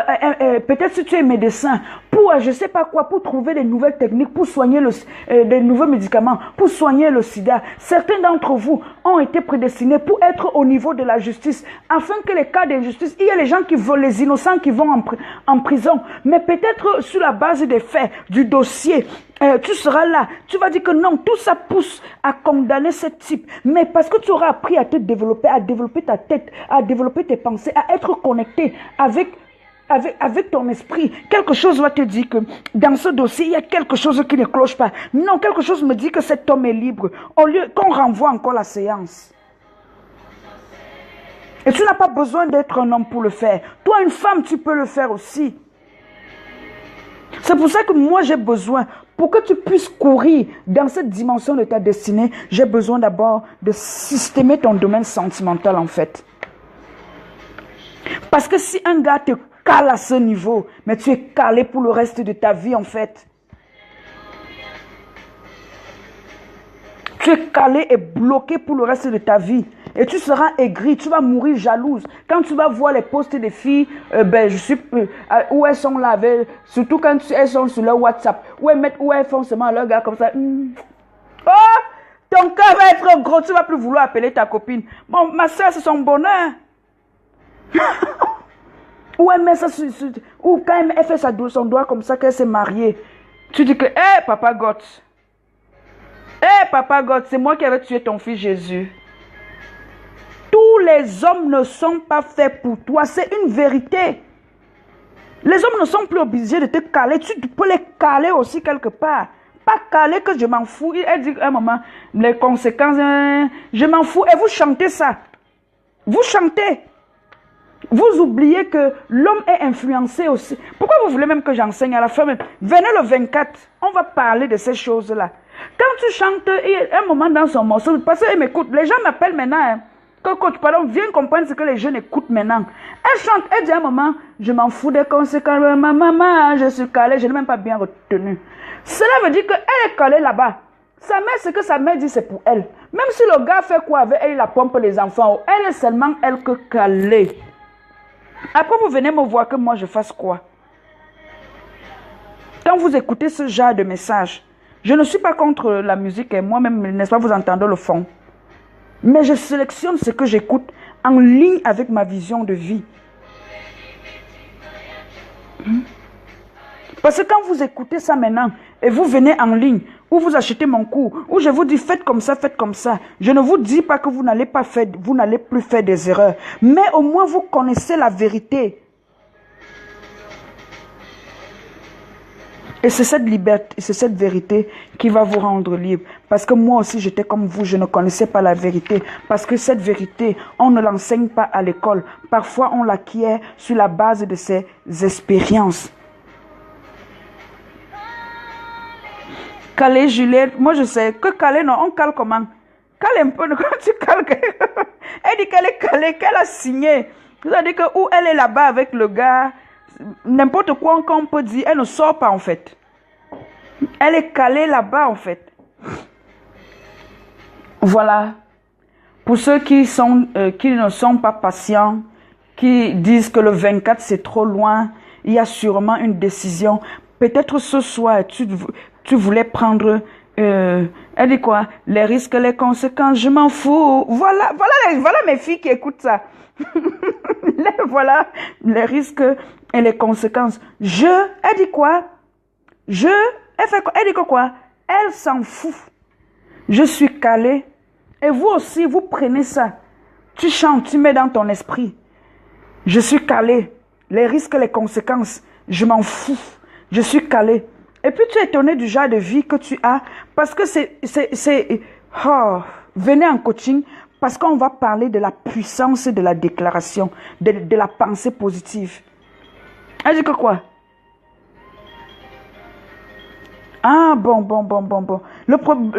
peut-être si tu es médecin, pour je ne sais pas quoi, pour trouver des nouvelles techniques, pour soigner des nouveaux médicaments, pour soigner le sida. Certains d'entre vous ont été prédestinés pour être au niveau de la justice, afin que les cas d'injustice, il y a les gens qui veulent, les innocents qui vont en prison, mais peut-être sur la base des faits, du dossier, tu seras là, tu vas dire que non, tout ça pousse à condamner ce type, mais parce que tu auras appris à te développer, à développer ta tête, à développer tes pensées, à être connecté avec avec ton esprit, quelque chose va te dire que dans ce dossier, il y a quelque chose qui ne cloche pas. Non, quelque chose me dit que cet homme est libre. Au lieu qu'on renvoie encore la séance. Et tu n'as pas besoin d'être un homme pour le faire. Toi, une femme, tu peux le faire aussi. C'est pour ça que moi, j'ai besoin, pour que tu puisses courir dans cette dimension de ta destinée, j'ai besoin d'abord de systémer ton domaine sentimental, en fait. Parce que si un gars te cale à ce niveau, mais tu es calé pour le reste de ta vie, en fait. Tu es calé et bloqué pour le reste de ta vie. Et tu seras aigri, tu vas mourir jalouse. Quand tu vas voir les posts des filles, où elles sont là, surtout quand elles sont sur leur WhatsApp, où elles font seulement leur gars comme ça. Oh, ton cœur va être gros, tu ne vas plus vouloir appeler ta copine. Bon, ma soeur, c'est son bonheur. Ou elle met ça ou quand elle fait son doigt comme ça, qu'elle s'est mariée. Tu dis que, hé, Papa God. Hé, Papa God, c'est moi qui avais tué ton fils Jésus. Tous les hommes ne sont pas faits pour toi. C'est une vérité. Les hommes ne sont plus obligés de te caler. Tu peux les caler aussi quelque part. Pas caler que je m'en fous. Elle dit à un moment, les conséquences, je m'en fous. Et vous chantez ça. Vous chantez. Vous oubliez que l'homme est influencé aussi. Pourquoi vous voulez même que j'enseigne à la fin? Venez le 24. On va parler de ces choses-là. Quand tu chantes, il y a un moment dans son morceau, parce qu'ils m'écoutent. Les gens m'appellent maintenant. Hein. Coach, pardon, viens comprendre ce que les jeunes écoutent maintenant. Elle chante, elle dit à un moment, je m'en fous des conséquences, ma maman, je suis calée, je n'ai même pas bien retenu. Cela veut dire qu'elle est calée là-bas. Sa mère, ce que sa mère dit, c'est pour elle. Même si le gars fait quoi avec elle, il la pompe les enfants, elle est seulement elle que calée. Après, vous venez me voir que moi, je fasse quoi? Quand vous écoutez ce genre de message, je ne suis pas contre la musique et moi-même, n'est-ce pas, vous entendez le fond. Mais je sélectionne ce que j'écoute en ligne avec ma vision de vie. Parce que quand vous écoutez ça maintenant, et vous venez en ligne, ou vous achetez mon cours, ou je vous dis faites comme ça, je ne vous dis pas que vous n'allez plus faire des erreurs. Mais au moins vous connaissez la vérité. Et c'est cette liberté, c'est cette vérité qui va vous rendre libre. Parce que moi aussi, j'étais comme vous, je ne connaissais pas la vérité. Parce que cette vérité, on ne l'enseigne pas à l'école. Parfois, on l'acquiert sur la base de ses expériences. Caler, Juliette, moi je sais que caler, non, on cale comment? Cale un peu, quand tu cales, elle dit qu'elle est calée, qu'elle a signé. C'est-à-dire que où elle est là-bas avec le gars, n'importe quoi qu'on peut dire, elle ne sort pas en fait. Elle est calée là-bas en fait. Voilà. Pour ceux qui ne sont pas patients, qui disent que le 24 c'est trop loin, il y a sûrement une décision. Peut-être ce soir, tu voulais prendre, elle dit quoi? Les risques, les conséquences, je m'en fous. Voilà mes filles qui écoutent ça. Voilà les risques et les conséquences. Elle dit quoi? Elle dit quoi? Elle s'en fout. Je suis calée. Et vous aussi, vous prenez ça. Tu chantes, tu mets dans ton esprit. Je suis calée. Les risques, les conséquences, je m'en fous. Je suis calée. Et puis tu es étonné du genre de vie que tu as. Parce que venez en coaching. Parce qu'on va parler de la puissance de la déclaration. De la pensée positive. Elle dit que quoi? Ah bon.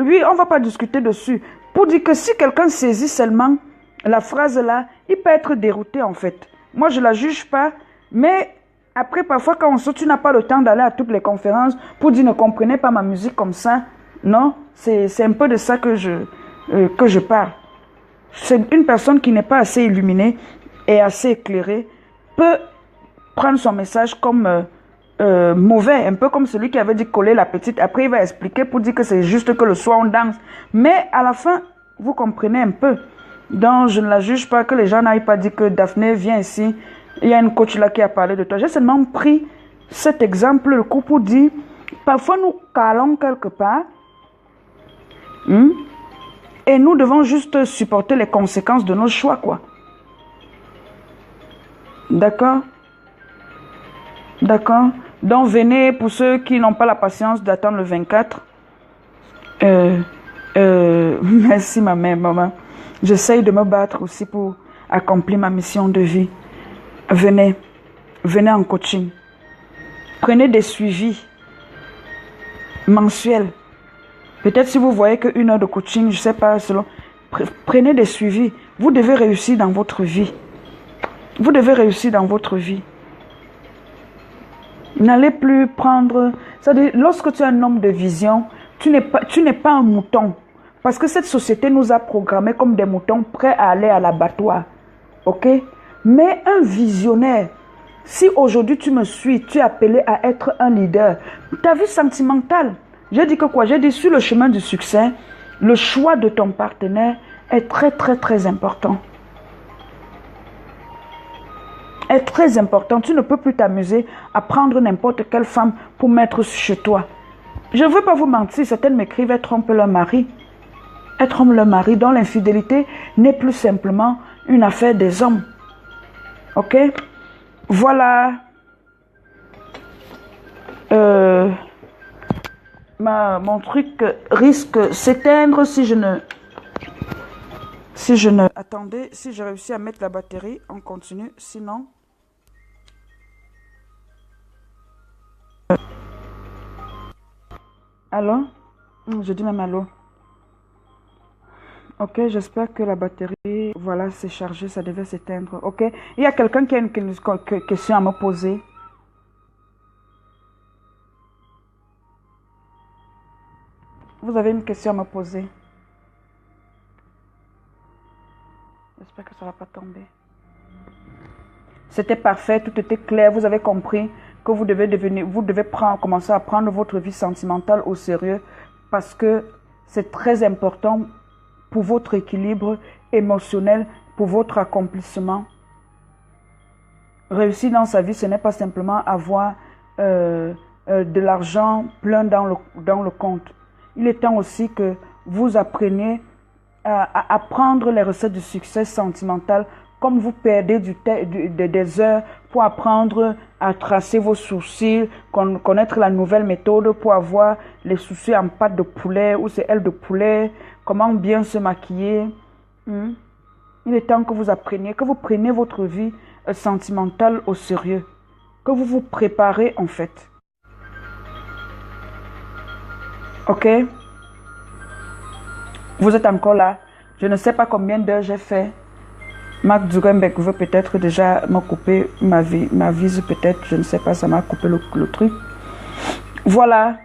Oui, on ne va pas discuter dessus. Pour dire que si quelqu'un saisit seulement la phrase là, il peut être dérouté en fait. Moi je ne la juge pas. Mais après parfois quand on sort, tu n'as pas le temps d'aller à toutes les conférences pour dire ne comprenez pas ma musique comme ça. Non, c'est un peu de ça que je parle. C'est une personne qui n'est pas assez illuminée et assez éclairée peut prendre son message comme mauvais, un peu comme celui qui avait dit coller la petite. Après, il va expliquer pour dire que c'est juste que le soir on danse. Mais à la fin, vous comprenez un peu. Donc, je ne la juge pas, que les gens n'aillent pas dire que Daphné, viens ici. Il y a une coach là qui a parlé de toi. J'ai seulement pris cet exemple, le coup, pour dire, parfois nous calons quelque part. Et nous devons juste supporter les conséquences de nos choix, quoi. D'accord? D'accord? Donc, venez, pour ceux qui n'ont pas la patience d'attendre le 24. Merci, ma mère, maman. J'essaye de me battre aussi pour accomplir ma mission de vie. Venez. Venez en coaching. Prenez des suivis mensuels. Peut-être si vous voyez qu'une heure de coaching, je ne sais pas, selon, prenez des suivis. Vous devez réussir dans votre vie. Vous devez réussir dans votre vie. N'allez plus prendre... C'est-à-dire, lorsque tu es un homme de vision, tu n'es pas un mouton. Parce que cette société nous a programmés comme des moutons prêts à aller à l'abattoir. Ok? Mais un visionnaire, si aujourd'hui tu me suis, tu es appelé à être un leader, ta vie sentimentale, j'ai dit que quoi? J'ai dit sur le chemin du succès, le choix de ton partenaire est très très très important. Est très important. Tu ne peux plus t'amuser à prendre n'importe quelle femme pour mettre chez toi. Je ne veux pas vous mentir, certaines m'écrivent, elles trompent leur mari. Elles trompent leur mari, dont l'infidélité n'est plus simplement une affaire des hommes. Ok? Voilà. Mon truc risque de s'éteindre si je ne... Attendez, si j'ai réussi à mettre la batterie, on continue. Sinon... Allô? Je dis même allô. Ok, j'espère que la batterie, voilà, c'est chargé, ça devait s'éteindre. Ok, il y a quelqu'un qui a une question à me poser. Vous avez une question à me poser? J'espère que ça ne va pas tomber. C'était parfait, tout était clair, vous avez compris que vous devez commencer à prendre votre vie sentimentale au sérieux parce que c'est très important pour votre équilibre émotionnel, pour votre accomplissement. Réussir dans sa vie, ce n'est pas simplement avoir de l'argent plein dans le compte. Il est temps aussi que vous appreniez à apprendre les recettes du succès sentimental, comme vous perdez des heures pour apprendre à tracer vos sourcils, connaître la nouvelle méthode pour avoir les sourcils en pâte de poulet ou c'est ailes de poulet, comment bien se maquiller. Il est temps que vous appreniez, que vous preniez votre vie sentimentale au sérieux, que vous vous préparez en fait. Ok? Vous êtes encore là. Je ne sais pas combien d'heures j'ai fait. Mark Zuckerberg veut peut-être déjà me couper ma vise, peut-être, je ne sais pas, ça m'a coupé le truc. Voilà.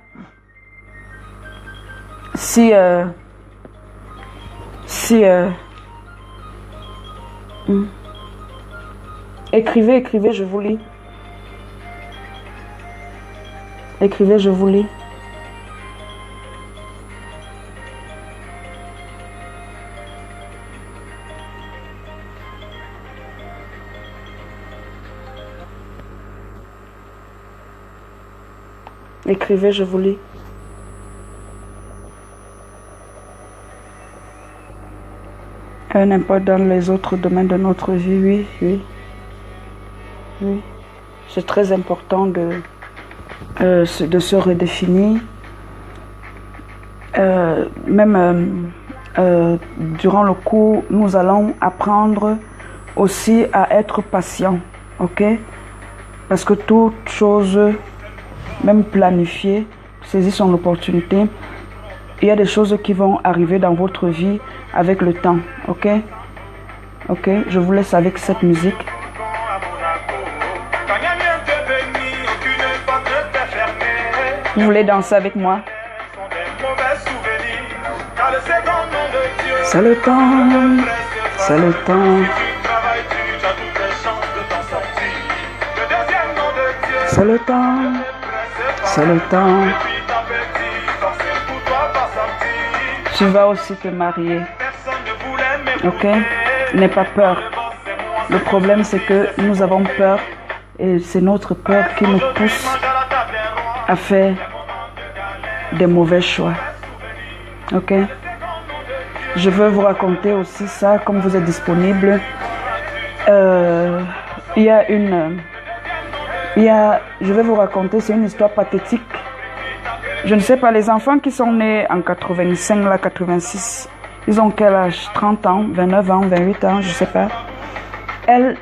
Écrivez, je vous lis. Écrivez, je vous lis. Écrivez, je vous lis. N'importe dans les autres domaines de notre vie, oui. C'est très important de se redéfinir. Durant le cours, nous allons apprendre aussi à être patient, ok? Parce que toute chose, même planifiée, saisit son opportunité. Il y a des choses qui vont arriver dans votre vie avec le temps, ok? Ok, je vous laisse avec cette musique. Vous voulez danser avec moi? C'est le temps, c'est le temps. C'est le temps, c'est le temps. Tu vas aussi te marier. Ok? N'aie pas peur. Le problème, c'est que nous avons peur et c'est notre peur qui nous pousse à faire des mauvais choix. Ok? Je veux vous raconter aussi ça, comme vous êtes disponible. Il y a Je vais vous raconter, c'est une histoire pathétique. Je ne sais pas, les enfants qui sont nés en 85, là, 86, ils ont quel âge? 30 ans, 29 ans, 28 ans, je ne sais pas. Elle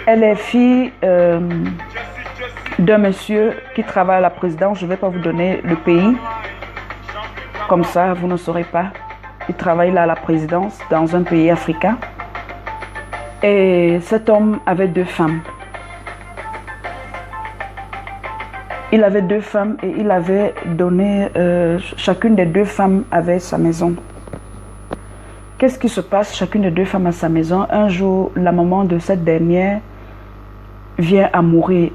est fille d'un monsieur qui travaille à la présidence. Je ne vais pas vous donner le pays. Comme ça, vous ne saurez pas. Il travaille là à la présidence dans un pays africain. Et cet homme avait 2 femmes. Il avait 2 femmes et il avait donné, chacune des 2 femmes avait sa maison. Qu'est-ce qui se passe? Chacune des 2 femmes a sa maison. Un jour, la maman de cette dernière vient à mourir.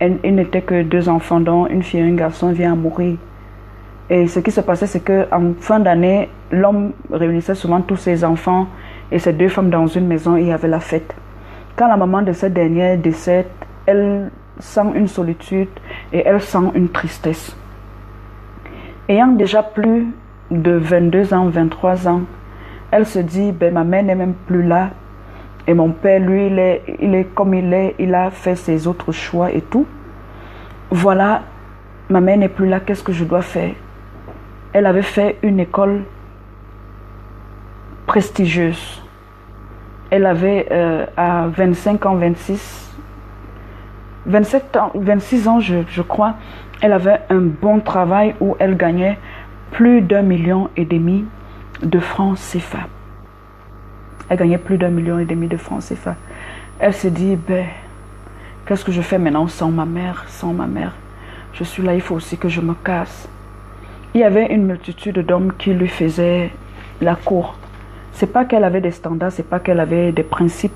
Il n'était que 2 enfants, dont une fille et un garçon, vient à mourir. Et ce qui se passait, c'est qu'en fin d'année, l'homme réunissait souvent tous ses enfants et ses 2 femmes dans une maison et il y avait la fête. Quand la maman de cette dernière décède, elle sent une solitude et elle sent une tristesse. Ayant déjà plus de 22 ans, 23 ans, elle se dit, ben, ma mère n'est même plus là. Et mon père, lui, il est comme il est, il a fait ses autres choix et tout. Voilà, ma mère n'est plus là, qu'est-ce que je dois faire? Elle avait fait une école prestigieuse. Elle avait à 25 ans, 26 ans, je crois, elle avait un bon travail où elle gagnait plus d'1,5 million de francs CFA. Elle gagnait plus d'1,5 million de francs CFA. Elle se dit, ben, qu'est-ce que je fais maintenant sans ma mère? Sans ma mère, je suis là, il faut aussi que je me casse. Il y avait une multitude d'hommes qui lui faisaient la cour. C'est pas qu'elle avait des standards, c'est pas qu'elle avait des principes.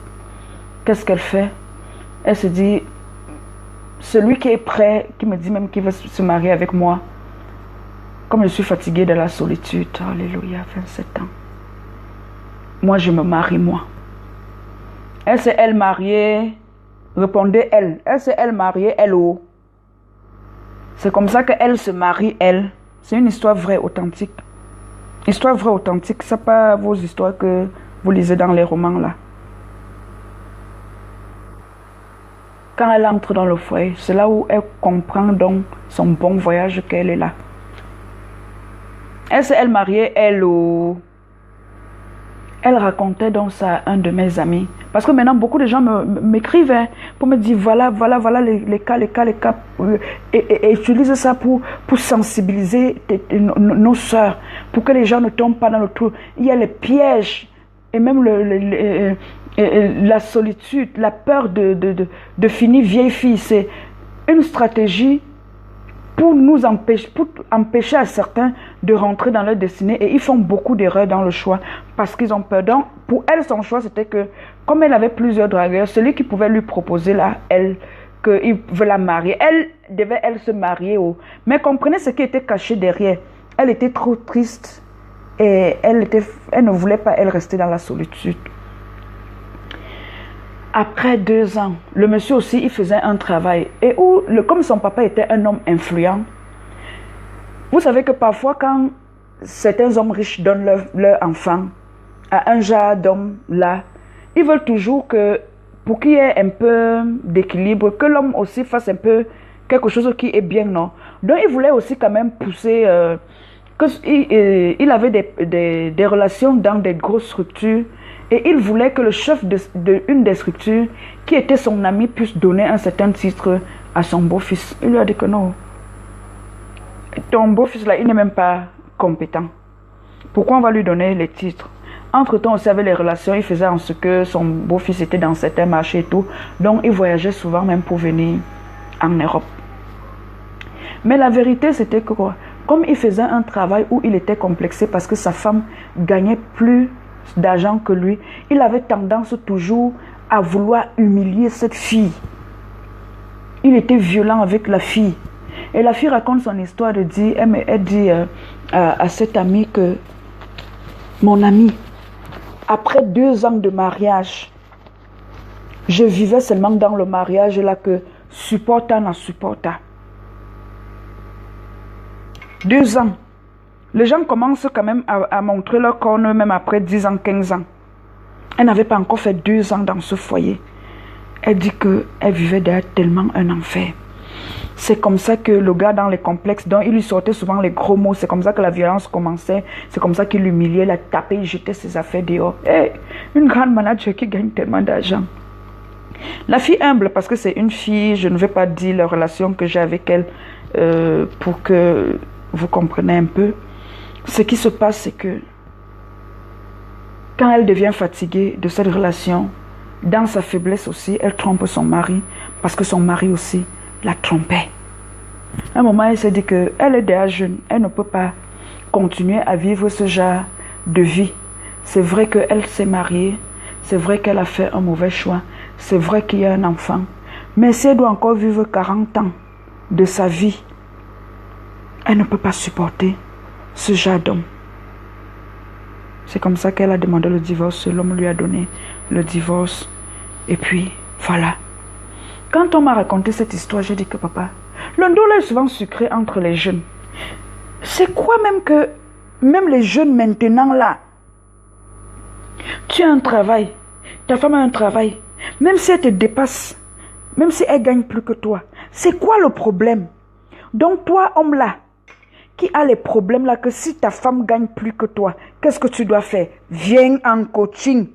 Qu'est-ce qu'elle fait? Elle se dit, celui qui est prêt, qui me dit même qu'il veut se marier avec moi, comme je suis fatiguée de la solitude, alléluia, 27 ans. Moi, je me marie, moi. Elle s'est elle mariée, répondez elle. Elle s'est elle mariée, elle oh. C'est comme ça qu'elle se marie, elle. C'est une histoire vraie, authentique. Histoire vraie, authentique, ce n'est pas vos histoires que vous lisez dans les romans là. Quand elle entre dans le foyer, c'est là où elle comprend donc son bon voyage qu'elle est là. Elle s'est elle mariée, elle oh. Elle racontait donc ça à un de mes amis. Parce que maintenant, beaucoup de gens m'écrivent pour me dire, voilà les cas. Et utilisent ça pour sensibiliser nos sœurs, pour que les gens ne tombent pas dans le trou. Il y a les pièges, et même la solitude, la peur de finir vieille fille. C'est une stratégie pour empêcher à certains de rentrer dans leur destinée, et ils font beaucoup d'erreurs dans le choix parce qu'ils ont peur. Donc pour elle, son choix c'était que comme elle avait plusieurs dragueurs, celui qui pouvait lui proposer là, elle, qu'il veut la marier, elle devait se marier. Mais comprenez ce qui était caché derrière. Elle était trop triste et elle ne voulait pas rester dans la solitude. Après 2 ans, le monsieur aussi, il faisait un travail. Et comme son papa était un homme influent, vous savez que parfois quand certains hommes riches donnent leur enfant à un genre d'homme là, ils veulent toujours que, pour qu'il y ait un peu d'équilibre, que l'homme aussi fasse un peu quelque chose qui est bien, non? Donc il voulait aussi quand même pousser, il avait des relations dans des grosses structures. Et il voulait que le chef d'une des structures, qui était son ami, puisse donner un certain titre à son beau-fils. Il lui a dit que non. Ton beau-fils là, il n'est même pas compétent. Pourquoi on va lui donner les titres? Entre-temps, aussi avec les relations, il faisait en ce que son beau-fils était dans certains marchés et tout. Donc, il voyageait souvent même pour venir en Europe. Mais la vérité, c'était que quoi? Comme il faisait un travail où il était complexé parce que sa femme gagnait plus d'argent que lui, il avait tendance toujours à vouloir humilier cette fille. Il était violent avec la fille. Et la fille raconte son histoire de dire, elle dit à cet ami que, mon ami, après 2 ans de mariage, je vivais seulement dans le mariage là que supporta n'a supporta. 2 ans. Les gens commencent quand même à montrer leur corps même après 10 ans, 15 ans. Elle n'avait pas encore fait 2 ans dans ce foyer. Elle dit qu'elle vivait derrière tellement un enfer. C'est comme ça que le gars dans les complexes, donc il lui sortait souvent les gros mots, c'est comme ça que la violence commençait, c'est comme ça qu'il l'humiliait, la tapait, il jetait ses affaires dehors. Hey, une grande manager qui gagne tellement d'argent. La fille humble, parce que c'est une fille, je ne vais pas dire la relation que j'ai avec elle pour que vous compreniez un peu. Ce qui se passe, c'est que quand elle devient fatiguée de cette relation, dans sa faiblesse aussi, elle trompe son mari parce que son mari aussi la trompait. À un moment, elle s'est dit qu'elle est déjà jeune, elle ne peut pas continuer à vivre ce genre de vie. C'est vrai qu'elle s'est mariée, c'est vrai qu'elle a fait un mauvais choix, c'est vrai qu'il y a un enfant, mais si elle doit encore vivre 40 ans de sa vie, elle ne peut pas supporter ce genre d'homme. C'est comme ça qu'elle a demandé le divorce, l'homme lui a donné le divorce, et puis voilà. Quand on m'a raconté cette histoire, j'ai dit que papa, le dos est souvent sucré entre les jeunes. C'est quoi même que, même les jeunes maintenant là, tu as un travail, ta femme a un travail, même si elle te dépasse, même si elle gagne plus que toi, c'est quoi le problème? Donc toi, homme là, qui a les problèmes là, que si ta femme gagne plus que toi, qu'est-ce que tu dois faire? Viens en coaching.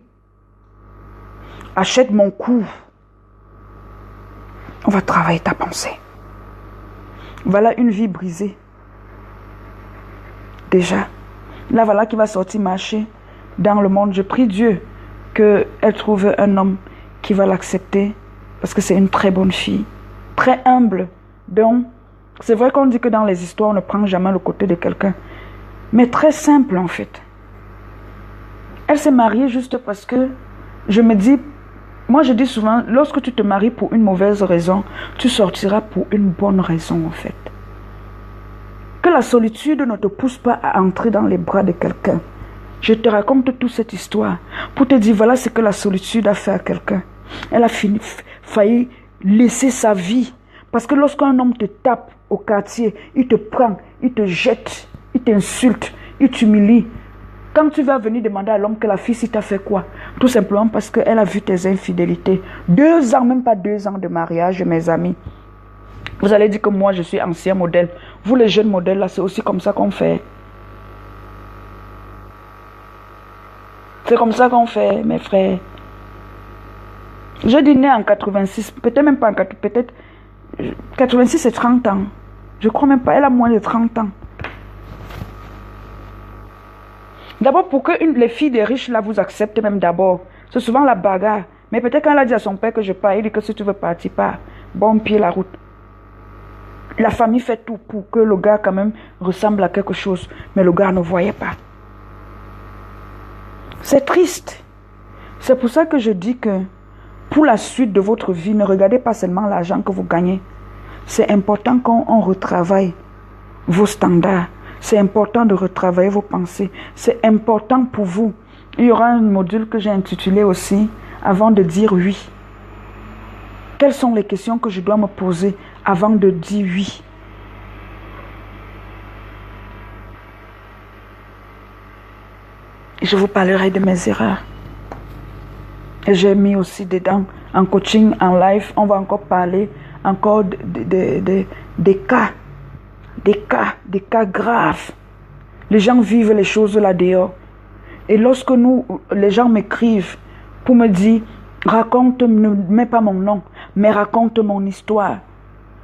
Achète mon cours. On va travailler ta pensée. Voilà une vie brisée. Déjà, là voilà qui va sortir marcher dans le monde. Je prie Dieu qu'elle trouve un homme qui va l'accepter parce que c'est une très bonne fille, très humble. Donc, c'est vrai qu'on dit que dans les histoires, on ne prend jamais le côté de quelqu'un, mais très simple en fait. Elle s'est mariée juste parce que je me dis, moi je dis souvent, lorsque tu te maries pour une mauvaise raison, tu sortiras pour une bonne raison en fait. Que la solitude ne te pousse pas à entrer dans les bras de quelqu'un. Je te raconte toute cette histoire pour te dire, voilà ce que la solitude a fait à quelqu'un. Elle a failli laisser sa vie. Parce que lorsqu'un homme te tape au quartier, il te prend, il te jette, il t'insulte, il t'humilie. Quand tu vas venir demander à l'homme que la fille, si t'a fait quoi? Tout simplement parce qu'elle a vu tes infidélités. 2 ans, même pas 2 ans de mariage, mes amis. Vous allez dire que moi, je suis ancien modèle. Vous, les jeunes modèles, là, c'est aussi comme ça qu'on fait. C'est comme ça qu'on fait, mes frères. Je dis né en 86, peut-être même pas en 80, peut-être 86 c'est 30 ans. Je crois même pas, elle a moins de 30 ans. D'abord, pour que les filles des riches là vous acceptent même d'abord, c'est souvent la bagarre. Mais peut-être quand elle a dit à son père que je pars, il dit que si tu veux partir, pars. Bon pied la route. La famille fait tout pour que le gars quand même ressemble à quelque chose. Mais le gars ne voyait pas. C'est triste. C'est pour ça que je dis que pour la suite de votre vie, ne regardez pas seulement l'argent que vous gagnez. C'est important qu'on retravaille vos standards. C'est important de retravailler vos pensées. C'est important pour vous. Il y aura un module que j'ai intitulé aussi « Avant de dire oui ». Quelles sont les questions que je dois me poser avant de dire oui? Et je vous parlerai de mes erreurs. Et j'ai mis aussi dedans, en coaching, en live, on va encore parler encore des cas graves. Les gens vivent les choses là dehors. Et lorsque les gens m'écrivent pour me dire, raconte, ne mets pas mon nom, mais raconte mon histoire.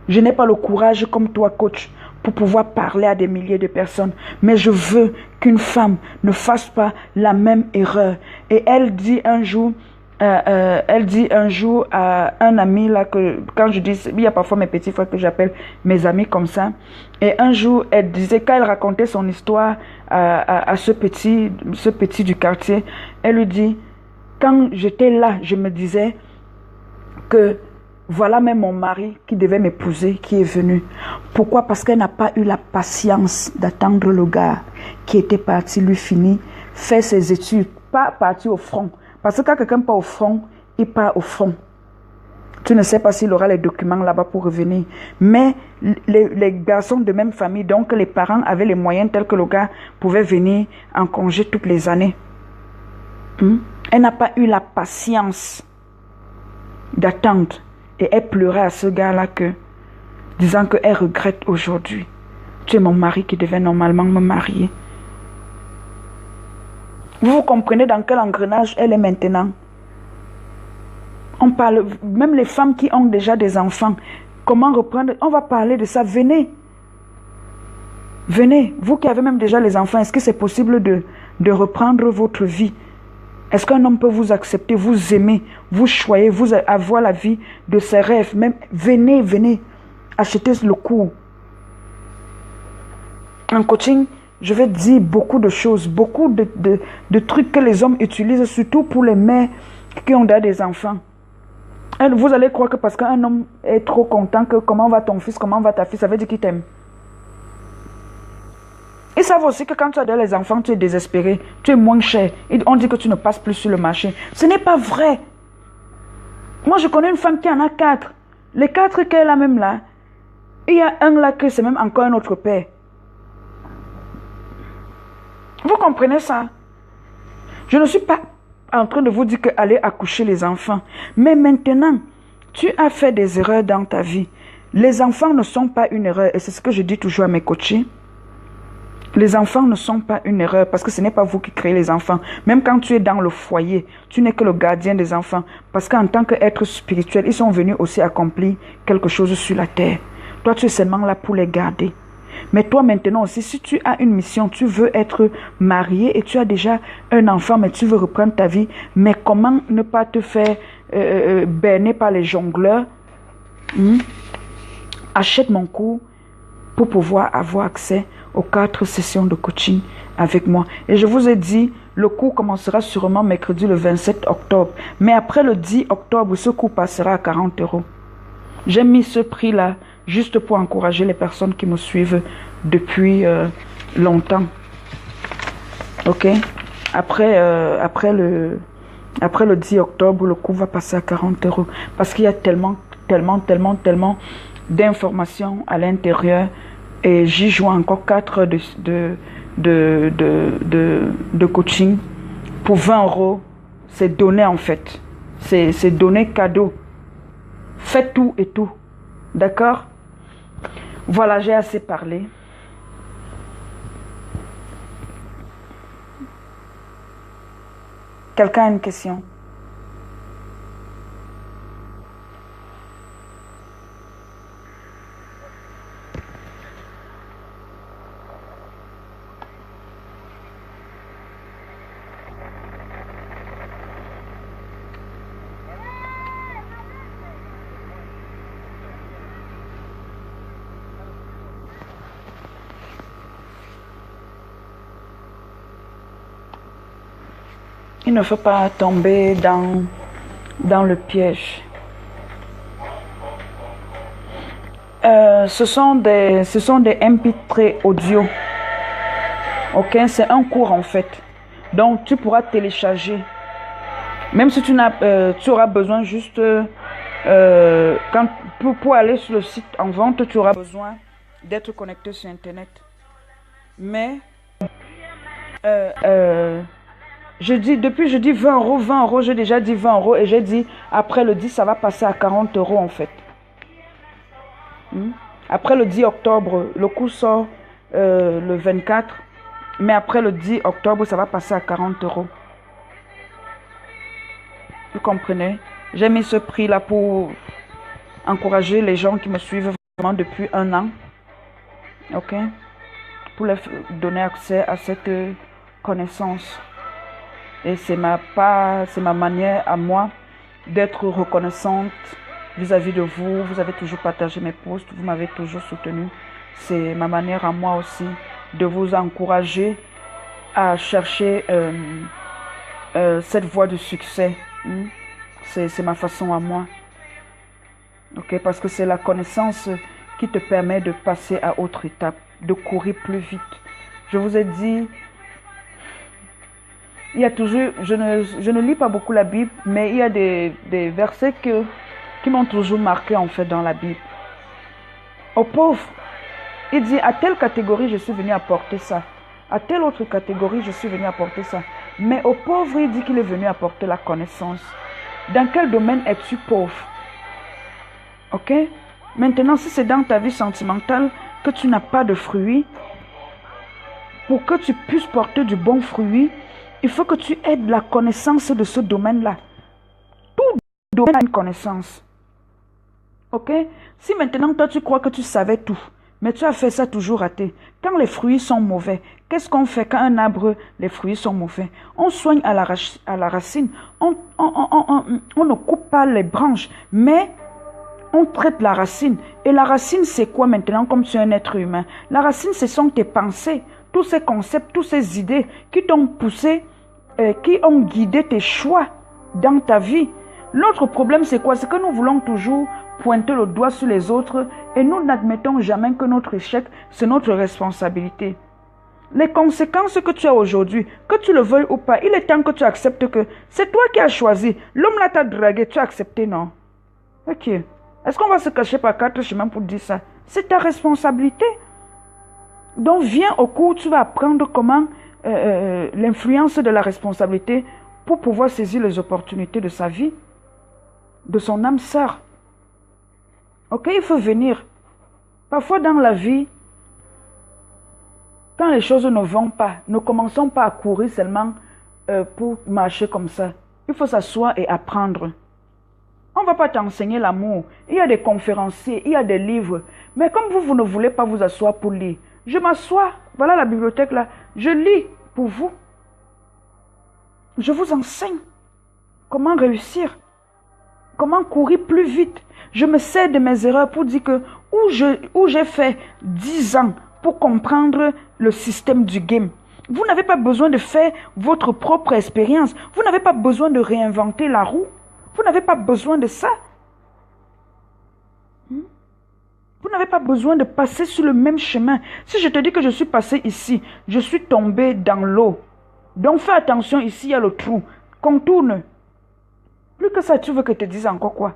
Je n'ai pas le courage comme toi, coach, pour pouvoir parler à des milliers de personnes. Mais je veux qu'une femme ne fasse pas la même erreur. Et elle dit un jour à un ami, là, que quand je dis, il y a parfois mes petits frères que j'appelle mes amis comme ça. Et un jour, elle disait, quand elle racontait son histoire à ce petit du quartier, elle lui dit, quand j'étais là, je me disais que voilà même mon mari qui devait m'épouser, qui est venu. Pourquoi? Parce qu'elle n'a pas eu la patience d'attendre le gars qui était parti lui finir, faire ses études, pas partir au front. Parce que quand quelqu'un part au front, il part au front. Tu ne sais pas s'il aura les documents là-bas pour revenir. Mais les garçons de même famille, donc les parents avaient les moyens tels que le gars pouvait venir en congé toutes les années. Elle n'a pas eu la patience d'attente. Et elle pleurait à ce gars-là disant qu'elle regrette aujourd'hui. Tu es mon mari qui devait normalement me marier. Vous comprenez dans quel engrenage elle est maintenant? On parle, même les femmes qui ont déjà des enfants, comment reprendre? On va parler de ça. Venez. Venez. Vous qui avez même déjà les enfants, est-ce que c'est possible de reprendre votre vie? Est-ce qu'un homme peut vous accepter, vous aimer, vous choyer, vous avoir la vie de ses rêves? Même, venez, venez. Achetez le cours. En coaching, je vais dire beaucoup de choses, beaucoup de trucs que les hommes utilisent, surtout pour les mères qui ont déjà des enfants. Et vous allez croire que parce qu'un homme est trop content que comment va ton fils, comment va ta fille, ça veut dire qu'il t'aime. Ils savent aussi que quand tu as déjà les enfants, tu es désespéré, tu es moins cher. On dit que tu ne passes plus sur le marché. Ce n'est pas vrai. Moi, je connais une femme qui en a 4. Les 4 qu'elle a même là, il y a un là que c'est même encore un autre père. Vous comprenez ça? Je ne suis pas en train de vous dire qu'allez accoucher les enfants. Mais maintenant, tu as fait des erreurs dans ta vie. Les enfants ne sont pas une erreur. Et c'est ce que je dis toujours à mes coachés. Les enfants ne sont pas une erreur parce que ce n'est pas vous qui créez les enfants. Même quand tu es dans le foyer, tu n'es que le gardien des enfants. Parce qu'en tant qu'être spirituel, ils sont venus aussi accomplir quelque chose sur la terre. Toi, tu es seulement là pour les garder. Mais toi maintenant aussi, si tu as une mission, tu veux être marié et tu as déjà un enfant, mais tu veux reprendre ta vie, mais comment ne pas te faire berner par les jongleurs? Achète mon cours pour pouvoir avoir accès aux 4 sessions de coaching avec moi. Et je vous ai dit, le cours commencera sûrement mercredi le 27 octobre. Mais après le 10 octobre, ce cours passera à 40 €. J'ai mis ce prix-là juste pour encourager les personnes qui me suivent depuis longtemps. Ok? Après le 10 octobre, le cours va passer à 40 €. Parce qu'il y a tellement d'informations à l'intérieur. Et j'y joins encore 4 heures de coaching pour 20 €. C'est donné en fait. C'est donné cadeau. Faites tout et tout. D'accord? Voilà, j'ai assez parlé. Quelqu'un a une question? Il ne faut pas tomber dans le piège. Ce sont des MP3 audio. Ok, c'est un cours en fait. Donc tu pourras télécharger. Même si tu auras besoin juste pour aller sur le site en vente, tu auras besoin d'être connecté sur Internet. Mais depuis je dis 20 €, j'ai déjà dit 20 € et j'ai dit après le 10 ça va passer à 40 € en fait. Après le 10 octobre, le cours sort le 24, mais après le 10 octobre ça va passer à 40 €. Vous comprenez? J'ai mis ce prix là pour encourager les gens qui me suivent vraiment depuis 1 an. Ok? Pour leur donner accès à cette connaissance. Et c'est ma manière à moi d'être reconnaissante vis-à-vis de vous. Vous avez toujours partagé mes posts, vous m'avez toujours soutenu. C'est ma manière à moi aussi de vous encourager à chercher cette voie de succès. C'est ma façon à moi. Ok, parce que c'est la connaissance qui te permet de passer à autre étape, de courir plus vite. Je vous ai dit, il y a toujours, je ne lis pas beaucoup la Bible, mais il y a des versets qui m'ont toujours marqué en fait dans la Bible. Aux pauvres, il dit à telle catégorie je suis venu apporter ça, à telle autre catégorie je suis venu apporter ça. Mais aux pauvres, il dit qu'il est venu apporter la connaissance. Dans quel domaine es-tu pauvre? Ok? Maintenant, si c'est dans ta vie sentimentale que tu n'as pas de fruits, pour que tu puisses porter du bon fruit, il faut que tu aies de la connaissance de ce domaine-là. Tout domaine a une connaissance. Ok? Si maintenant toi tu crois que tu savais tout, mais tu as fait ça toujours raté. Quand les fruits sont mauvais, qu'est-ce qu'on fait quand un arbre, les fruits sont mauvais? On soigne à la racine. On ne coupe pas les branches, mais on traite la racine. Et la racine, c'est quoi maintenant comme tu es un être humain? La racine, ce sont tes pensées, tous ces concepts, toutes ces idées qui t'ont poussé, qui ont guidé tes choix dans ta vie. L'autre problème, c'est quoi? C'est que nous voulons toujours pointer le doigt sur les autres et nous n'admettons jamais que notre échec, c'est notre responsabilité. Les conséquences que tu as aujourd'hui, que tu le veuilles ou pas, il est temps que tu acceptes que c'est toi qui as choisi. L'homme là t'a dragué, tu as accepté, non? Ok. Est-ce qu'on va se cacher par quatre chemins pour dire ça? C'est ta responsabilité. Donc viens au cours, tu vas apprendre comment l'influence de la responsabilité pour pouvoir saisir les opportunités de sa vie, de son âme sœur. Ok, il faut venir. Parfois dans la vie, quand les choses ne vont pas, ne commençons pas à courir seulement pour marcher comme ça. Il faut s'asseoir et apprendre. On ne va pas t'enseigner l'amour. Il y a des conférenciers, il y a des livres. Mais comme vous ne voulez pas vous asseoir pour lire, je m'assois, voilà la bibliothèque là, je lis pour vous. Je vous enseigne comment réussir, comment courir plus vite. Je me sers de mes erreurs pour dire que où j'ai fait 10 ans pour comprendre le système du game. Vous n'avez pas besoin de faire votre propre expérience. Vous n'avez pas besoin de réinventer la roue. Vous n'avez pas besoin de ça. Vous n'avez pas besoin de passer sur le même chemin. Si je te dis que je suis passé ici, je suis tombé dans l'eau. Donc fais attention, ici il y a le trou. Contourne. Plus que ça, tu veux que je te dise encore quoi?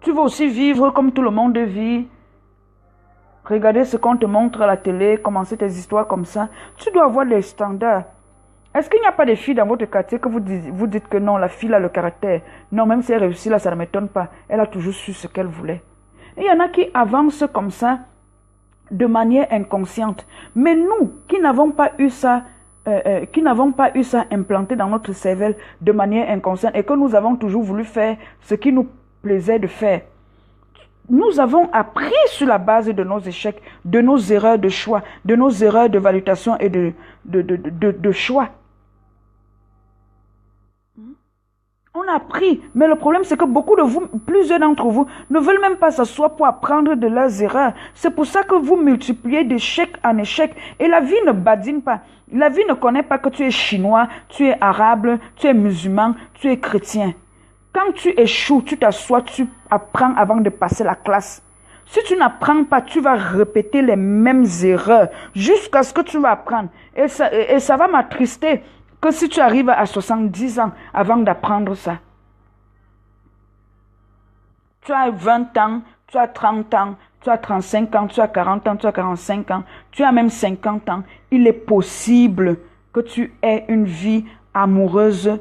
Tu veux aussi vivre comme tout le monde vit. Regarder ce qu'on te montre à la télé, commencer tes histoires comme ça. Tu dois avoir les standards. Est-ce qu'il n'y a pas de filles dans votre quartier que vous dites que non, la fille a le caractère? Non, même si elle réussit là, ça ne m'étonne pas. Elle a toujours su ce qu'elle voulait. Et il y en a qui avancent comme ça, de manière inconsciente. Mais nous, qui n'avons pas eu ça, implanté dans notre cervelle de manière inconsciente et que nous avons toujours voulu faire ce qui nous plaisait de faire, nous avons appris sur la base de nos échecs, de nos erreurs de choix, de nos erreurs de validation et de choix. On a appris, mais le problème c'est que beaucoup de vous, plusieurs d'entre vous, ne veulent même pas s'asseoir pour apprendre de leurs erreurs. C'est pour ça que vous multipliez d'échec en échec. Et la vie ne badine pas. La vie ne connaît pas que tu es chinois, tu es arabe, tu es musulman, tu es chrétien. Quand tu échoues, tu t'assois, tu apprends avant de passer la classe. Si tu n'apprends pas, tu vas répéter les mêmes erreurs jusqu'à ce que tu vas apprendre. Et ça va m'attrister que si tu arrives à 70 ans avant d'apprendre ça. Tu as 20 ans, tu as 30 ans, tu as 35 ans, tu as 40 ans, tu as 45 ans, tu as même 50 ans. Il est possible que tu aies une vie amoureuse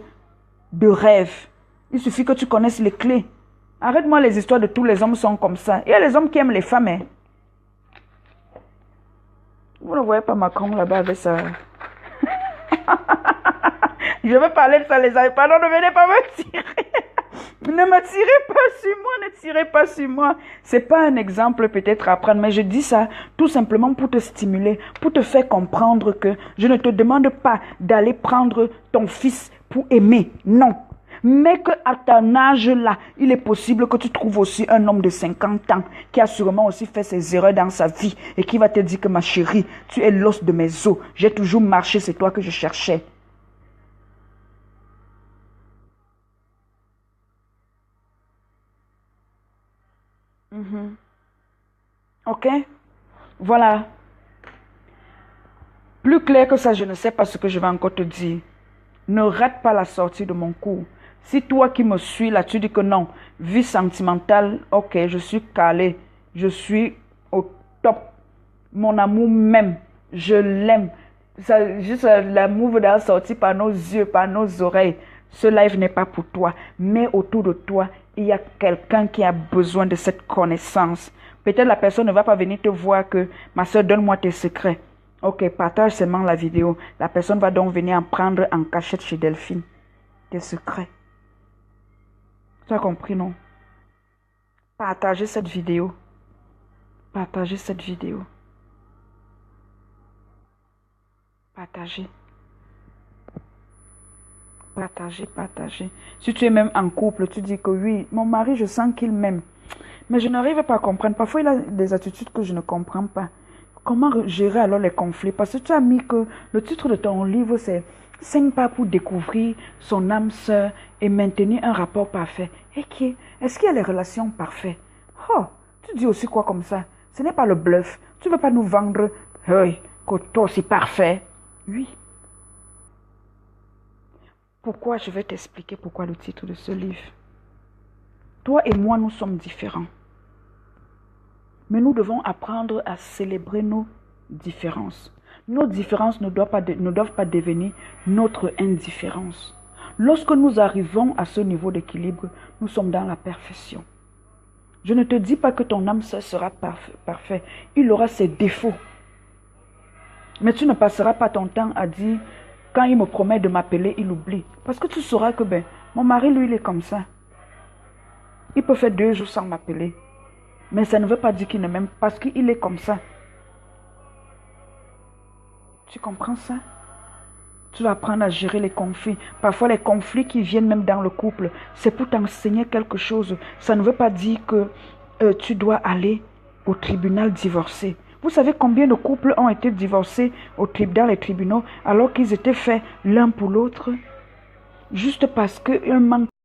de rêve. Il suffit que tu connaisses les clés. Arrête-moi les histoires de tous les hommes sont comme ça. Il y a les hommes qui aiment les femmes. Hein. Vous ne voyez pas Macron là-bas avec ça. Je vais parler de ça, les amis. Pardon, ne venez pas me tirer. Ne me tirez pas sur moi, ne tirez pas sur moi. C'est pas un exemple peut-être à prendre, mais je dis ça tout simplement pour te stimuler, pour te faire comprendre que je ne te demande pas d'aller prendre ton fils pour aimer. Non. Mais qu'à ton âge là, il est possible que tu trouves aussi un homme de 50 ans qui a sûrement aussi fait ses erreurs dans sa vie et qui va te dire que ma chérie, tu es l'os de mes os. J'ai toujours marché, c'est toi que je cherchais. Ok? Voilà. Plus clair que ça, je ne sais pas ce que je vais encore te dire. Ne rate pas la sortie de mon cours. Si toi qui me suis là, tu dis que non, vie sentimentale, ok, je suis calé, je suis au top. Mon amour même, je l'aime. Juste l'amour va sortir par nos yeux, par nos oreilles. ce live n'est pas pour toi, mais autour de toi, il y a quelqu'un qui a besoin de cette connaissance. Peut-être la personne ne va pas venir te voir que, ma soeur, donne-moi tes secrets. Ok, partage seulement la vidéo. La personne va donc venir en prendre en cachette chez Delphine. Tes secrets. Tu as compris, non? Partagez cette vidéo. Partagez cette vidéo. Partagez. Partagez, partagez. Si tu es même en couple, tu dis que oui, mon mari, je sens qu'il m'aime. Mais je n'arrive pas à comprendre. Parfois, il a des attitudes que je ne comprends pas. Comment gérer alors les conflits? Parce que tu as mis que le titre de ton livre, c'est 5 pas pour découvrir son âme sœur et maintenir un rapport parfait. Et qui est-ce qu'il y a les relations parfaites? Oh, tu dis aussi quoi comme ça? Ce n'est pas le bluff. Tu ne veux pas nous vendre hey, que toi aussi parfait. Oui. Pourquoi? Je vais t'expliquer pourquoi le titre de ce livre. Toi et moi, nous sommes différents. Mais nous devons apprendre à célébrer nos différences. Nos différences ne doivent pas devenir notre indifférence. Lorsque nous arrivons à ce niveau d'équilibre, nous sommes dans la perfection. Je ne te dis pas que ton âme sœur sera parfait. Il aura ses défauts. Mais tu ne passeras pas ton temps à dire, quand il me promet de m'appeler, il oublie. Parce que tu sauras que mon mari, lui, il est comme ça. Il peut faire 2 jours sans m'appeler. Mais ça ne veut pas dire qu'il ne m'aime pas, parce qu'il est comme ça. Tu comprends ça? Tu vas apprendre à gérer les conflits. Parfois, les conflits qui viennent même dans le couple, c'est pour t'enseigner quelque chose. Ça ne veut pas dire que tu dois aller au tribunal divorcer. Vous savez combien de couples ont été divorcés dans les tribunaux alors qu'ils étaient faits l'un pour l'autre? Juste parce qu'un manque